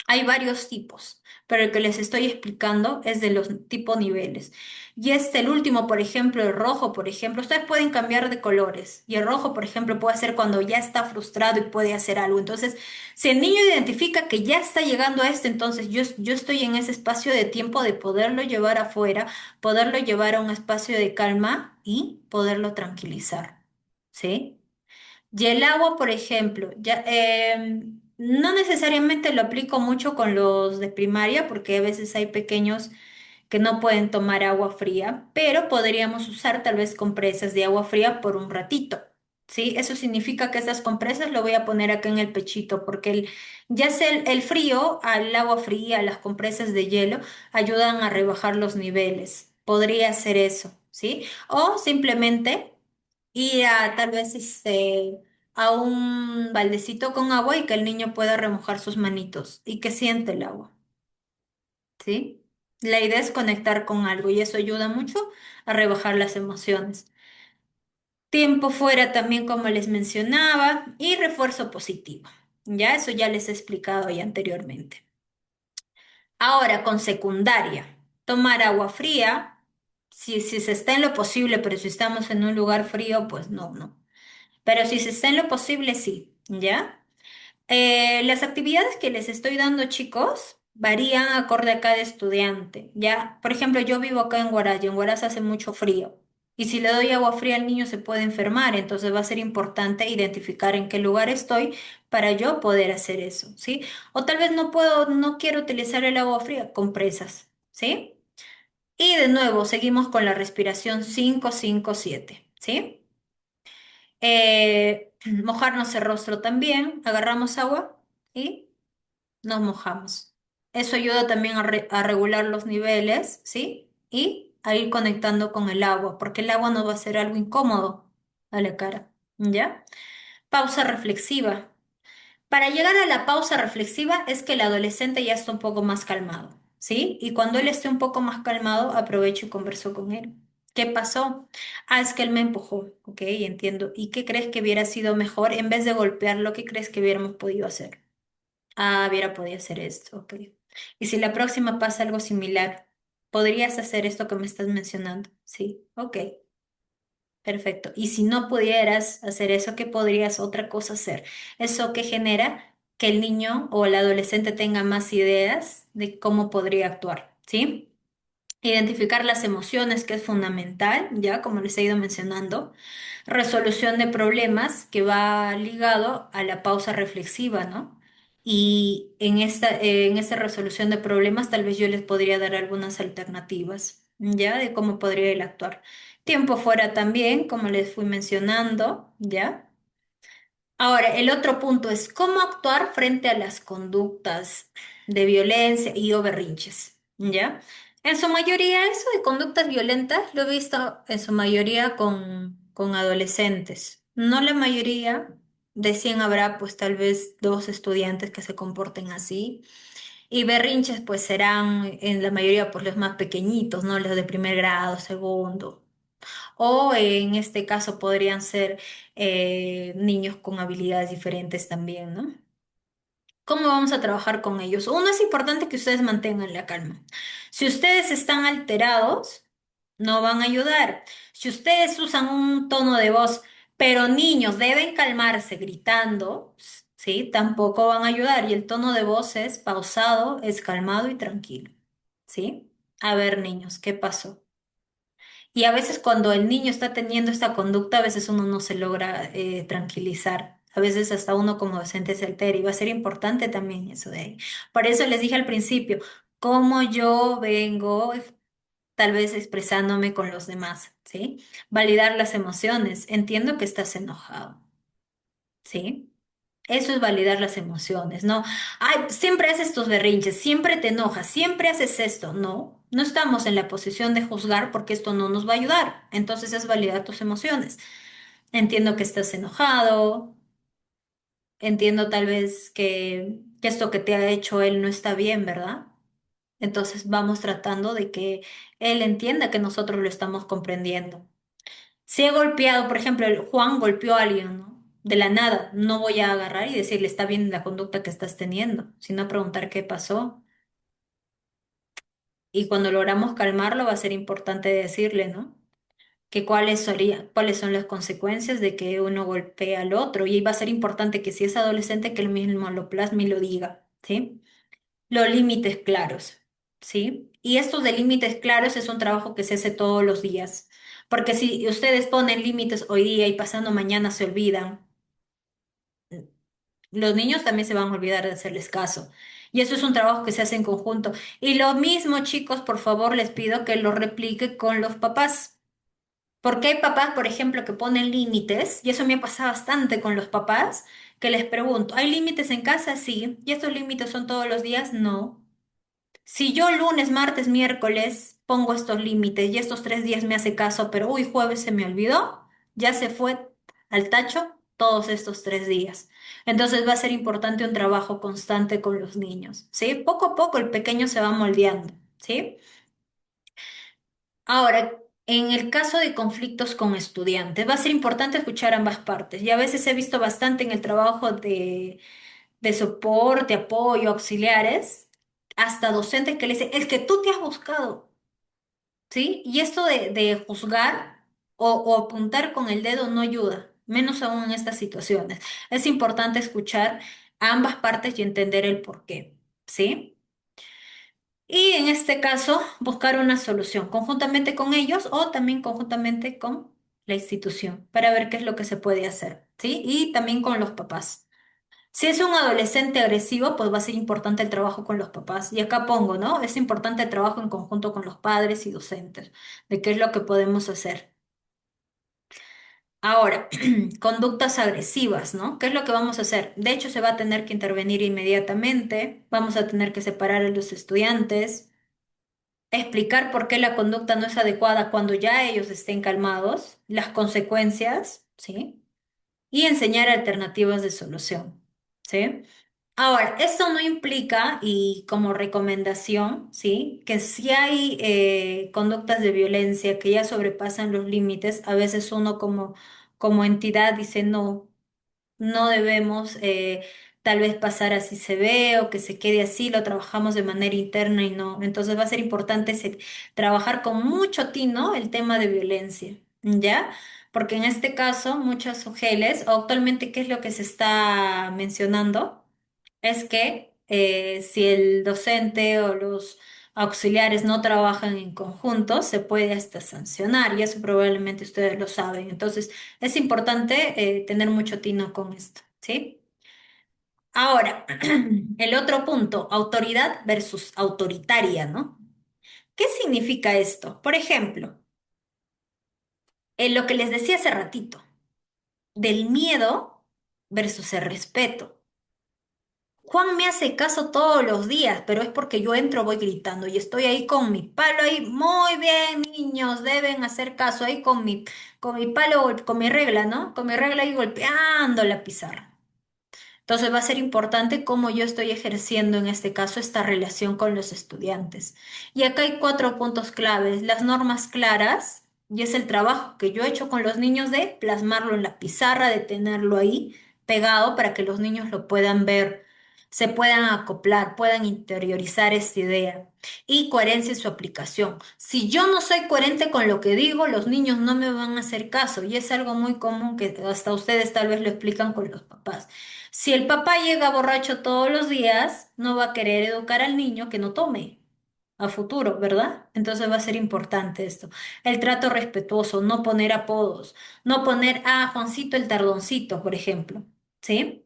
Hay varios tipos, pero el que les estoy explicando es de los tipo niveles. Y el último, por ejemplo, el rojo, por ejemplo, ustedes pueden cambiar de colores. Y el rojo, por ejemplo, puede ser cuando ya está frustrado y puede hacer algo. Entonces, si el niño identifica que ya está llegando a entonces yo estoy en ese espacio de tiempo de poderlo llevar afuera, poderlo llevar a un espacio de calma y poderlo tranquilizar. ¿Sí? Y el agua, por ejemplo, no necesariamente lo aplico mucho con los de primaria porque a veces hay pequeños que no pueden tomar agua fría, pero podríamos usar tal vez compresas de agua fría por un ratito. ¿Sí? Eso significa que esas compresas lo voy a poner acá en el pechito porque ya sea el frío, al agua fría, las compresas de hielo ayudan a rebajar los niveles. Podría ser eso, ¿sí? O simplemente ir a tal vez a un baldecito con agua y que el niño pueda remojar sus manitos y que siente el agua, ¿sí? La idea es conectar con algo y eso ayuda mucho a rebajar las emociones. Tiempo fuera también, como les mencionaba, y refuerzo positivo. Ya, eso ya les he explicado ya anteriormente. Ahora, con secundaria, tomar agua fría, si se está en lo posible, pero si estamos en un lugar frío, pues no, no. Pero si se está en lo posible, sí, ¿ya? Las actividades que les estoy dando, chicos, varían acorde a cada estudiante, ¿ya? Por ejemplo, yo vivo acá en Huaraz y en Huaraz hace mucho frío. Y si le doy agua fría al niño se puede enfermar, entonces va a ser importante identificar en qué lugar estoy para yo poder hacer eso, ¿sí? O tal vez no quiero utilizar el agua fría, compresas, ¿sí? Y de nuevo, seguimos con la respiración 5-5-7, ¿sí? Mojarnos el rostro también, agarramos agua y nos mojamos. Eso ayuda también a regular los niveles, ¿sí? Y a ir conectando con el agua, porque el agua no va a ser algo incómodo a la cara, ¿ya? Pausa reflexiva. Para llegar a la pausa reflexiva es que el adolescente ya está un poco más calmado, ¿sí? Y cuando él esté un poco más calmado, aprovecho y converso con él. ¿Qué pasó? Ah, es que él me empujó, ok, entiendo. ¿Y qué crees que hubiera sido mejor en vez de golpearlo? ¿Qué crees que hubiéramos podido hacer? Ah, hubiera podido hacer esto, ok. Y si la próxima pasa algo similar, ¿podrías hacer esto que me estás mencionando? Sí, ok. Perfecto. Y si no pudieras hacer eso, ¿qué podrías otra cosa hacer? Eso que genera que el niño o el adolescente tenga más ideas de cómo podría actuar, ¿sí? Identificar las emociones, que es fundamental, ya como les he ido mencionando. Resolución de problemas, que va ligado a la pausa reflexiva, ¿no? Y en esta resolución de problemas, tal vez yo les podría dar algunas alternativas, ¿ya? De cómo podría él actuar. Tiempo fuera también, como les fui mencionando, ¿ya? Ahora, el otro punto es cómo actuar frente a las conductas de violencia y o berrinches, ¿ya? En su mayoría, eso de conductas violentas lo he visto en su mayoría con adolescentes. No la mayoría, de 100 habrá pues tal vez dos estudiantes que se comporten así. Y berrinches pues serán en la mayoría pues los más pequeñitos, ¿no? Los de primer grado, segundo. O en este caso podrían ser niños con habilidades diferentes también, ¿no? ¿Cómo vamos a trabajar con ellos? Uno, es importante que ustedes mantengan la calma. Si ustedes están alterados, no van a ayudar. Si ustedes usan un tono de voz, pero niños deben calmarse gritando, ¿sí? Tampoco van a ayudar. Y el tono de voz es pausado, es calmado y tranquilo, ¿sí? A ver, niños, ¿qué pasó? Y a veces cuando el niño está teniendo esta conducta, a veces uno no se logra tranquilizar. A veces hasta uno como docente se altera y va a ser importante también eso de ahí. Por eso les dije al principio, cómo yo vengo tal vez expresándome con los demás, ¿sí? Validar las emociones. Entiendo que estás enojado, ¿sí? Eso es validar las emociones, ¿no? Ay, siempre haces tus berrinches, siempre te enojas, siempre haces esto. No, no estamos en la posición de juzgar porque esto no nos va a ayudar. Entonces es validar tus emociones. Entiendo que estás enojado, entiendo tal vez que esto que te ha hecho él no está bien, ¿verdad? Entonces vamos tratando de que él entienda que nosotros lo estamos comprendiendo. Si he golpeado, por ejemplo, el Juan golpeó a alguien, ¿no? De la nada, no voy a agarrar y decirle, está bien la conducta que estás teniendo, sino preguntar qué pasó. Y cuando logramos calmarlo, va a ser importante decirle, ¿no? Que cuáles son las consecuencias de que uno golpee al otro. Y va a ser importante que si es adolescente, que él mismo lo plasme y lo diga, ¿sí? Los límites claros, ¿sí? Y estos de límites claros es un trabajo que se hace todos los días. Porque si ustedes ponen límites hoy día y pasando mañana se olvidan, los niños también se van a olvidar de hacerles caso. Y eso es un trabajo que se hace en conjunto. Y lo mismo, chicos, por favor, les pido que lo replique con los papás. Porque hay papás, por ejemplo, que ponen límites, y eso me ha pasado bastante con los papás, que les pregunto, ¿hay límites en casa? Sí. ¿Y estos límites son todos los días? No. Si yo lunes, martes, miércoles pongo estos límites y estos 3 días me hace caso, pero uy, jueves se me olvidó, ya se fue al tacho todos estos 3 días. Entonces va a ser importante un trabajo constante con los niños, ¿sí? Poco a poco el pequeño se va moldeando, ¿sí? Ahora, en el caso de conflictos con estudiantes, va a ser importante escuchar ambas partes. Y a veces he visto bastante en el trabajo de soporte, apoyo, auxiliares, hasta docentes que le dicen, el que tú te has buscado. ¿Sí? Y esto de juzgar o apuntar con el dedo no ayuda, menos aún en estas situaciones. Es importante escuchar a ambas partes y entender el porqué, ¿sí? Y en este caso, buscar una solución conjuntamente con ellos o también conjuntamente con la institución para ver qué es lo que se puede hacer, ¿sí? Y también con los papás. Si es un adolescente agresivo, pues va a ser importante el trabajo con los papás. Y acá pongo, ¿no? Es importante el trabajo en conjunto con los padres y docentes, de qué es lo que podemos hacer. Ahora, conductas agresivas, ¿no? ¿Qué es lo que vamos a hacer? De hecho, se va a tener que intervenir inmediatamente, vamos a tener que separar a los estudiantes, explicar por qué la conducta no es adecuada cuando ya ellos estén calmados, las consecuencias, ¿sí? Y enseñar alternativas de solución, ¿sí? Ahora, esto no implica, y como recomendación, ¿sí? Que si hay conductas de violencia que ya sobrepasan los límites, a veces uno como entidad dice no. No debemos tal vez pasar así se ve o que se quede así, lo trabajamos de manera interna y no. Entonces va a ser importante trabajar con mucho tino el tema de violencia, ¿ya? Porque en este caso muchas OGELs, o actualmente, ¿qué es lo que se está mencionando? Es que si el docente o los auxiliares no trabajan en conjunto, se puede hasta sancionar, y eso probablemente ustedes lo saben. Entonces, es importante tener mucho tino con esto, ¿sí? Ahora, el otro punto, autoridad versus autoritaria, ¿no? ¿Qué significa esto? Por ejemplo, en lo que les decía hace ratito, del miedo versus el respeto. Juan me hace caso todos los días, pero es porque yo entro, voy gritando y estoy ahí con mi palo ahí. Muy bien, niños, deben hacer caso ahí con mi palo, con mi regla, ¿no? Con mi regla ahí golpeando la pizarra. Entonces va a ser importante cómo yo estoy ejerciendo en este caso esta relación con los estudiantes. Y acá hay 4 puntos claves. Las normas claras, y es el trabajo que yo he hecho con los niños de plasmarlo en la pizarra, de tenerlo ahí pegado para que los niños lo puedan ver, se puedan acoplar, puedan interiorizar esta idea. Y coherencia en su aplicación. Si yo no soy coherente con lo que digo, los niños no me van a hacer caso. Y es algo muy común que hasta ustedes tal vez lo explican con los papás. Si el papá llega borracho todos los días, no va a querer educar al niño que no tome a futuro, ¿verdad? Entonces va a ser importante esto. El trato respetuoso, no poner apodos, no poner a Juancito el tardoncito, por ejemplo, ¿sí?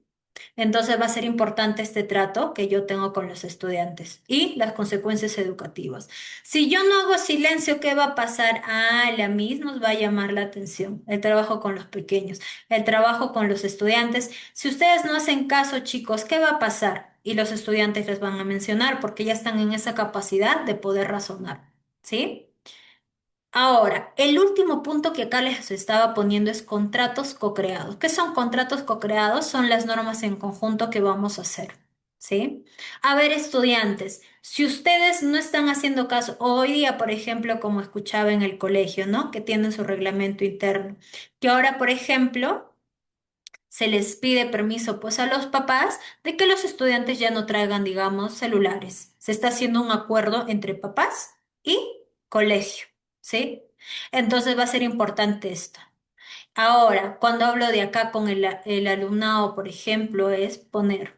Entonces va a ser importante este trato que yo tengo con los estudiantes y las consecuencias educativas. Si yo no hago silencio, ¿qué va a pasar? Ah, la misma nos va a llamar la atención. El trabajo con los pequeños, el trabajo con los estudiantes. Si ustedes no hacen caso, chicos, ¿qué va a pasar? Y los estudiantes les van a mencionar porque ya están en esa capacidad de poder razonar. ¿Sí? Ahora, el último punto que acá les estaba poniendo es contratos co-creados. ¿Qué son contratos co-creados? Son las normas en conjunto que vamos a hacer, ¿sí? A ver, estudiantes, si ustedes no están haciendo caso, hoy día, por ejemplo, como escuchaba en el colegio, ¿no? Que tienen su reglamento interno, que ahora, por ejemplo, se les pide permiso pues a los papás de que los estudiantes ya no traigan, digamos, celulares. Se está haciendo un acuerdo entre papás y colegio, ¿sí? Entonces va a ser importante esto. Ahora, cuando hablo de acá con el alumnado, por ejemplo, es poner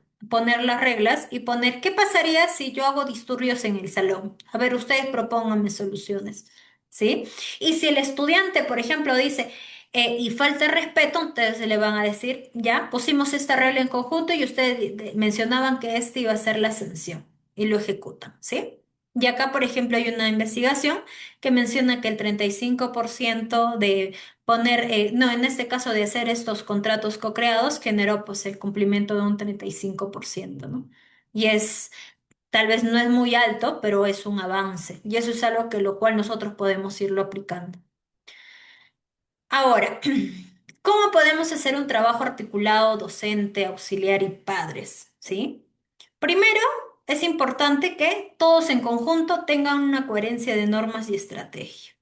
las reglas y poner qué pasaría si yo hago disturbios en el salón. A ver, ustedes propónganme soluciones, ¿sí? Y si el estudiante, por ejemplo, dice y falta respeto, entonces le van a decir, ya, pusimos esta regla en conjunto y ustedes mencionaban que esta iba a ser la sanción y lo ejecutan, ¿sí? Y acá, por ejemplo, hay una investigación que menciona que el 35% de poner, no, en este caso de hacer estos contratos co-creados, generó pues el cumplimiento de un 35%, ¿no? Y es, tal vez no es muy alto, pero es un avance. Y eso es algo que lo cual nosotros podemos irlo aplicando. Ahora, ¿cómo podemos hacer un trabajo articulado docente, auxiliar y padres? ¿Sí? Primero, es importante que todos en conjunto tengan una coherencia de normas y estrategia.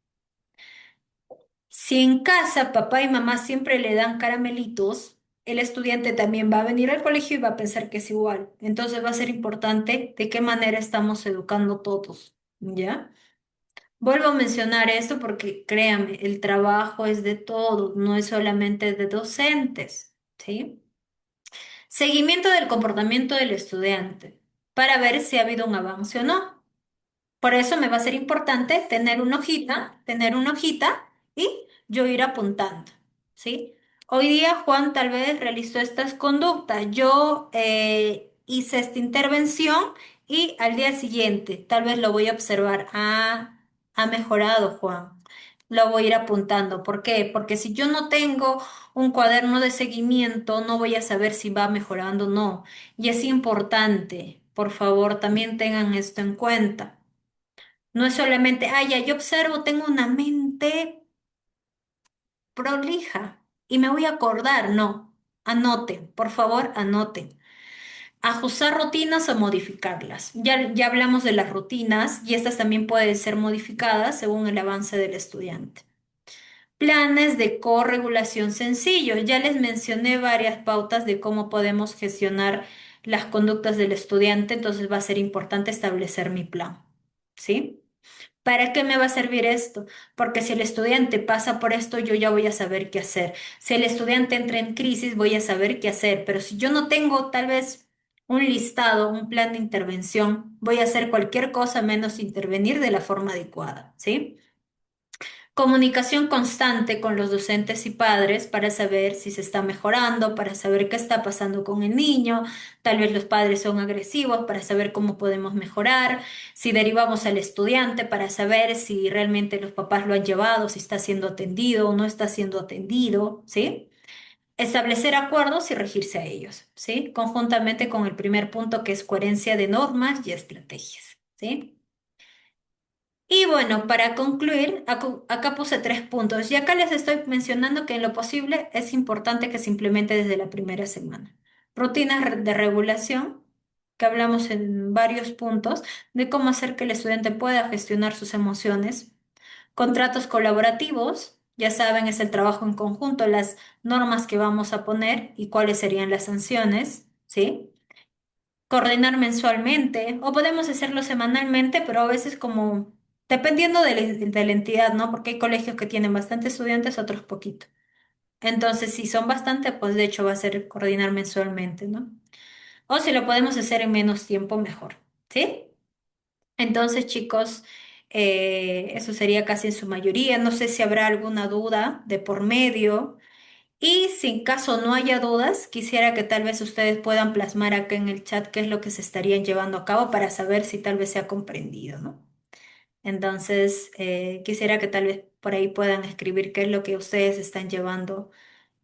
Si en casa papá y mamá siempre le dan caramelitos, el estudiante también va a venir al colegio y va a pensar que es igual. Entonces va a ser importante de qué manera estamos educando todos, ¿ya? Vuelvo a mencionar esto porque créame, el trabajo es de todos, no es solamente de docentes, ¿sí? Seguimiento del comportamiento del estudiante para ver si ha habido un avance o no. Por eso me va a ser importante tener una hojita y yo ir apuntando, ¿sí? Hoy día Juan tal vez realizó estas conductas. Yo hice esta intervención y al día siguiente tal vez lo voy a observar. Ah, ha mejorado Juan. Lo voy a ir apuntando. ¿Por qué? Porque si yo no tengo un cuaderno de seguimiento, no voy a saber si va mejorando o no. Y es importante, por favor, también tengan esto en cuenta. No es solamente, ah, ya, yo observo, tengo una mente prolija y me voy a acordar. No, anoten, por favor, anoten. Ajustar rutinas o modificarlas. Ya hablamos de las rutinas y estas también pueden ser modificadas según el avance del estudiante. Planes de corregulación sencillos. Ya les mencioné varias pautas de cómo podemos gestionar las conductas del estudiante, entonces va a ser importante establecer mi plan. ¿Sí? ¿Para qué me va a servir esto? Porque si el estudiante pasa por esto, yo ya voy a saber qué hacer. Si el estudiante entra en crisis, voy a saber qué hacer. Pero si yo no tengo tal vez un listado, un plan de intervención, voy a hacer cualquier cosa menos intervenir de la forma adecuada, ¿sí? Comunicación constante con los docentes y padres para saber si se está mejorando, para saber qué está pasando con el niño. Tal vez los padres son agresivos para saber cómo podemos mejorar. Si derivamos al estudiante para saber si realmente los papás lo han llevado, si está siendo atendido o no está siendo atendido, ¿sí? Establecer acuerdos y regirse a ellos, ¿sí? Conjuntamente con el primer punto que es coherencia de normas y estrategias, ¿sí? Y bueno, para concluir, acá puse 3 puntos y acá les estoy mencionando que en lo posible es importante que se implemente desde la primera semana. Rutinas de regulación, que hablamos en varios puntos, de cómo hacer que el estudiante pueda gestionar sus emociones. Contratos colaborativos, ya saben, es el trabajo en conjunto, las normas que vamos a poner y cuáles serían las sanciones, ¿sí? Coordinar mensualmente o podemos hacerlo semanalmente, pero a veces como dependiendo de la entidad, ¿no? Porque hay colegios que tienen bastantes estudiantes, otros poquito. Entonces, si son bastante, pues de hecho va a ser coordinar mensualmente, ¿no? O si lo podemos hacer en menos tiempo, mejor, ¿sí? Entonces, chicos, eso sería casi en su mayoría. No sé si habrá alguna duda de por medio. Y si en caso no haya dudas, quisiera que tal vez ustedes puedan plasmar acá en el chat qué es lo que se estarían llevando a cabo para saber si tal vez se ha comprendido, ¿no? Entonces, quisiera que tal vez por ahí puedan escribir qué es lo que ustedes están llevando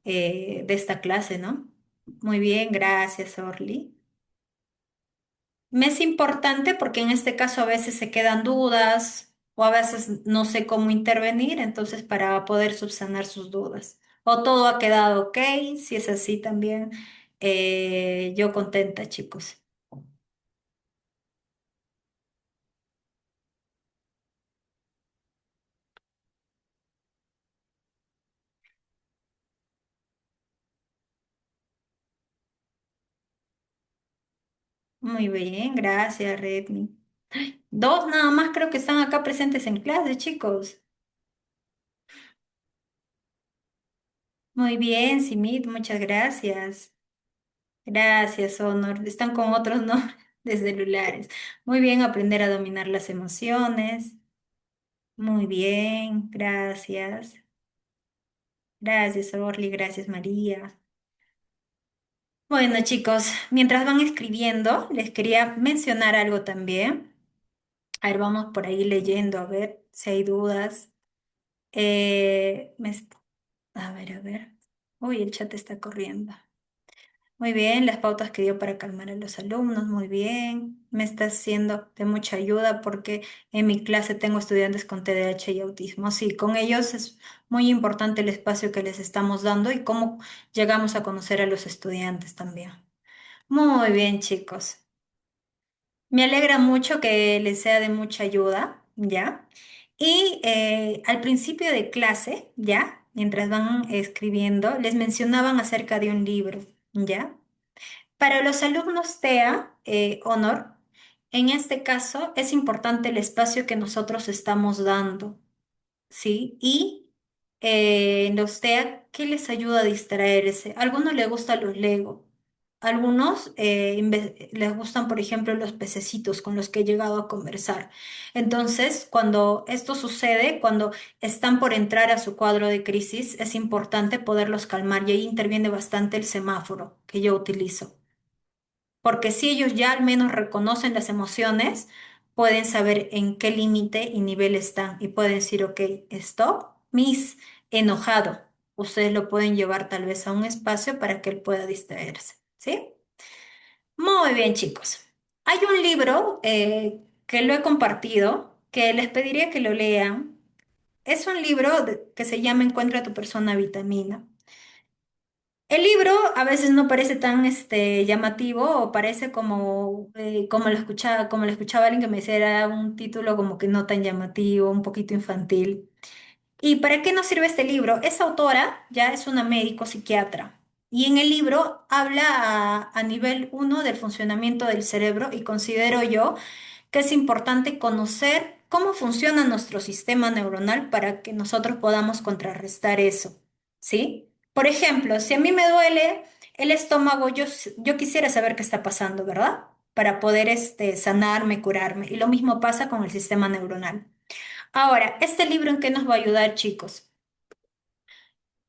de esta clase, ¿no? Muy bien, gracias, Orly. Me es importante porque en este caso a veces se quedan dudas o a veces no sé cómo intervenir, entonces para poder subsanar sus dudas. O todo ha quedado ok, si es así también, yo contenta, chicos. Muy bien, gracias, Redmi. Dos nada más creo que están acá presentes en clase, chicos. Muy bien, Simit, muchas gracias. Gracias, Honor. Están con otros nombres de celulares. Muy bien, aprender a dominar las emociones. Muy bien, gracias. Gracias, Orly. Gracias, María. Bueno, chicos, mientras van escribiendo, les quería mencionar algo también. A ver, vamos por ahí leyendo, a ver si hay dudas. A ver, a ver. Uy, el chat está corriendo. Muy bien, las pautas que dio para calmar a los alumnos, muy bien. Me está siendo de mucha ayuda porque en mi clase tengo estudiantes con TDAH y autismo. Sí, con ellos es muy importante el espacio que les estamos dando y cómo llegamos a conocer a los estudiantes también. Muy bien, chicos. Me alegra mucho que les sea de mucha ayuda, ¿ya? Y al principio de clase, ¿ya? Mientras van escribiendo, les mencionaban acerca de un libro, ¿ya? Para los alumnos TEA, Honor, en este caso es importante el espacio que nosotros estamos dando, ¿sí? Y los TEA, ¿qué les ayuda a distraerse? A algunos les gustan los Lego, a algunos les gustan, por ejemplo, los pececitos con los que he llegado a conversar. Entonces, cuando esto sucede, cuando están por entrar a su cuadro de crisis, es importante poderlos calmar y ahí interviene bastante el semáforo que yo utilizo. Porque si ellos ya al menos reconocen las emociones, pueden saber en qué límite y nivel están y pueden decir, ok, stop, miss, enojado. Ustedes lo pueden llevar tal vez a un espacio para que él pueda distraerse, ¿sí? Muy bien, chicos. Hay un libro que lo he compartido, que les pediría que lo lean. Es un libro que se llama Encuentra tu persona vitamina. El libro a veces no parece tan llamativo o parece como lo escuchaba alguien que me decía era un título como que no tan llamativo, un poquito infantil. ¿Y para qué nos sirve este libro? Esa autora ya es una médico psiquiatra y en el libro habla a nivel uno del funcionamiento del cerebro y considero yo que es importante conocer cómo funciona nuestro sistema neuronal para que nosotros podamos contrarrestar eso, ¿sí? Por ejemplo, si a mí me duele el estómago, yo quisiera saber qué está pasando, ¿verdad? Para poder sanarme, curarme. Y lo mismo pasa con el sistema neuronal. Ahora, ¿este libro en qué nos va a ayudar, chicos?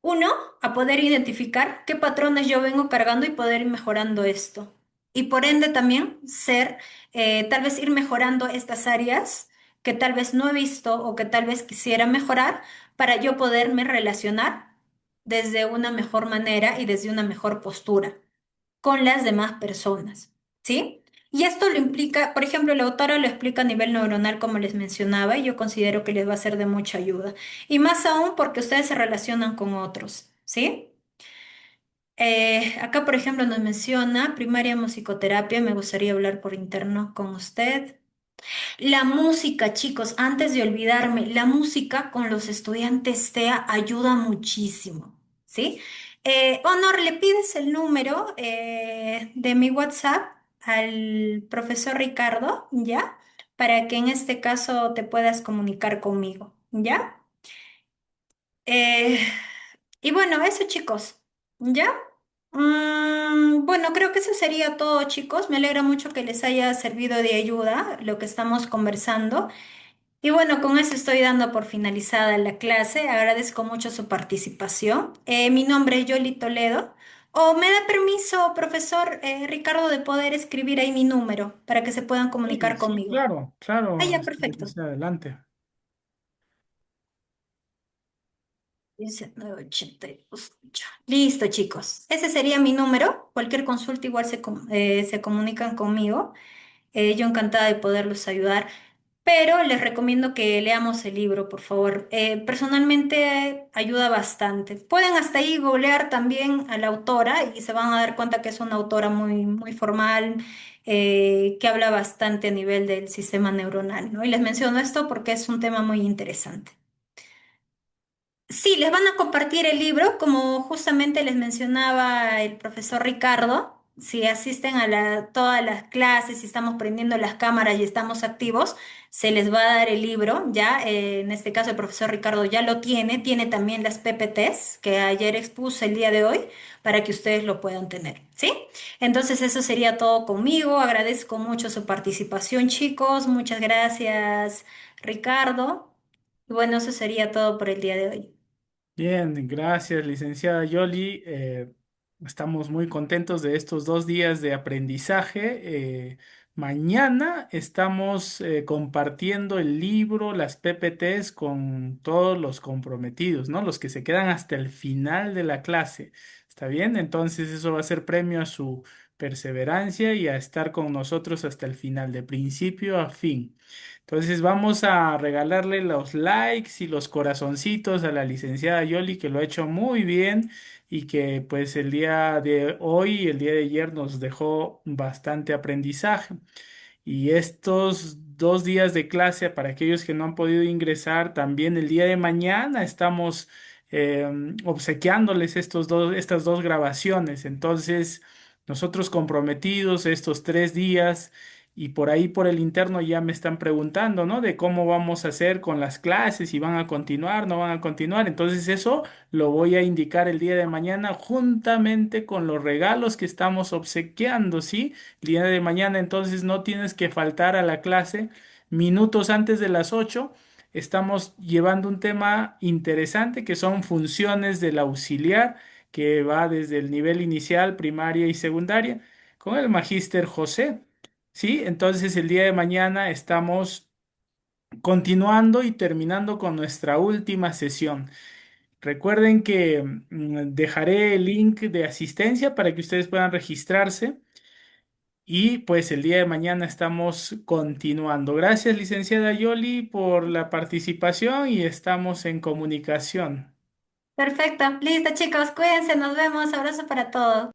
Uno, a poder identificar qué patrones yo vengo cargando y poder ir mejorando esto. Y por ende también tal vez ir mejorando estas áreas que tal vez no he visto o que tal vez quisiera mejorar para yo poderme relacionar desde una mejor manera y desde una mejor postura con las demás personas, ¿sí? Y esto lo implica, por ejemplo, la autora lo explica a nivel neuronal, como les mencionaba, y yo considero que les va a ser de mucha ayuda. Y más aún porque ustedes se relacionan con otros, ¿sí? Acá, por ejemplo, nos menciona primaria musicoterapia, me gustaría hablar por interno con usted. La música, chicos, antes de olvidarme, la música con los estudiantes TEA ayuda muchísimo, ¿sí? Honor, ¿le pides el número de mi WhatsApp al profesor Ricardo, ya? Para que en este caso te puedas comunicar conmigo, ¿ya? Eh, y bueno, eso, chicos, ¿ya? Bueno, creo que eso sería todo, chicos. Me alegra mucho que les haya servido de ayuda lo que estamos conversando. Y bueno, con eso estoy dando por finalizada la clase. Agradezco mucho su participación. Mi nombre es Yoli Toledo. ¿O me da permiso, profesor Ricardo, de poder escribir ahí mi número para que se puedan Sí, comunicar sí, conmigo? claro, Ah, claro, ya, perfecto. adelante. 1982. Listo, chicos. Ese sería mi número. Cualquier consulta igual se comunican conmigo. Yo encantada de poderlos ayudar, pero les recomiendo que leamos el libro, por favor. Personalmente ayuda bastante. Pueden hasta ahí googlear también a la autora y se van a dar cuenta que es una autora muy, muy formal, que habla bastante a nivel del sistema neuronal, ¿no? Y les menciono esto porque es un tema muy interesante. Sí, les van a compartir el libro, como justamente les mencionaba el profesor Ricardo. Si asisten a todas las clases, si estamos prendiendo las cámaras y estamos activos, se les va a dar el libro, ya. En este caso, el profesor Ricardo ya lo tiene también las PPTs que ayer expuse el día de hoy para que ustedes lo puedan tener, ¿sí? Entonces, eso sería todo conmigo. Agradezco mucho su participación, chicos. Muchas gracias, Ricardo. Y bueno, eso sería todo por el día de hoy. Bien, gracias, licenciada Yoli. Estamos muy contentos de estos 2 días de aprendizaje. Mañana estamos compartiendo el libro, las PPTs con todos los comprometidos, ¿no? Los que se quedan hasta el final de la clase. ¿Está bien? Entonces eso va a ser premio a su perseverancia y a estar con nosotros hasta el final, de principio a fin. Entonces vamos a regalarle los likes y los corazoncitos a la licenciada Yoli, que lo ha hecho muy bien y que pues el día de hoy y el día de ayer nos dejó bastante aprendizaje. Y estos 2 días de clase, para aquellos que no han podido ingresar, también el día de mañana estamos eh, obsequiándoles estas dos grabaciones. Entonces, nosotros comprometidos estos 3 días y por ahí por el interno ya me están preguntando, ¿no? De cómo vamos a hacer con las clases, si van a continuar, no van a continuar. Entonces, eso lo voy a indicar el día de mañana juntamente con los regalos que estamos obsequiando, ¿sí? El día de mañana, entonces no tienes que faltar a la clase minutos antes de las 8. Estamos llevando un tema interesante que son funciones del auxiliar, que va desde el nivel inicial, primaria y secundaria, con el magíster José. Sí, entonces el día de mañana estamos continuando y terminando con nuestra última sesión. Recuerden que dejaré el link de asistencia para que ustedes puedan registrarse. Y pues el día de mañana estamos continuando. Gracias, licenciada Yoli, por la participación y estamos en comunicación. Perfecto, listo chicos, cuídense, nos vemos, abrazo para todos.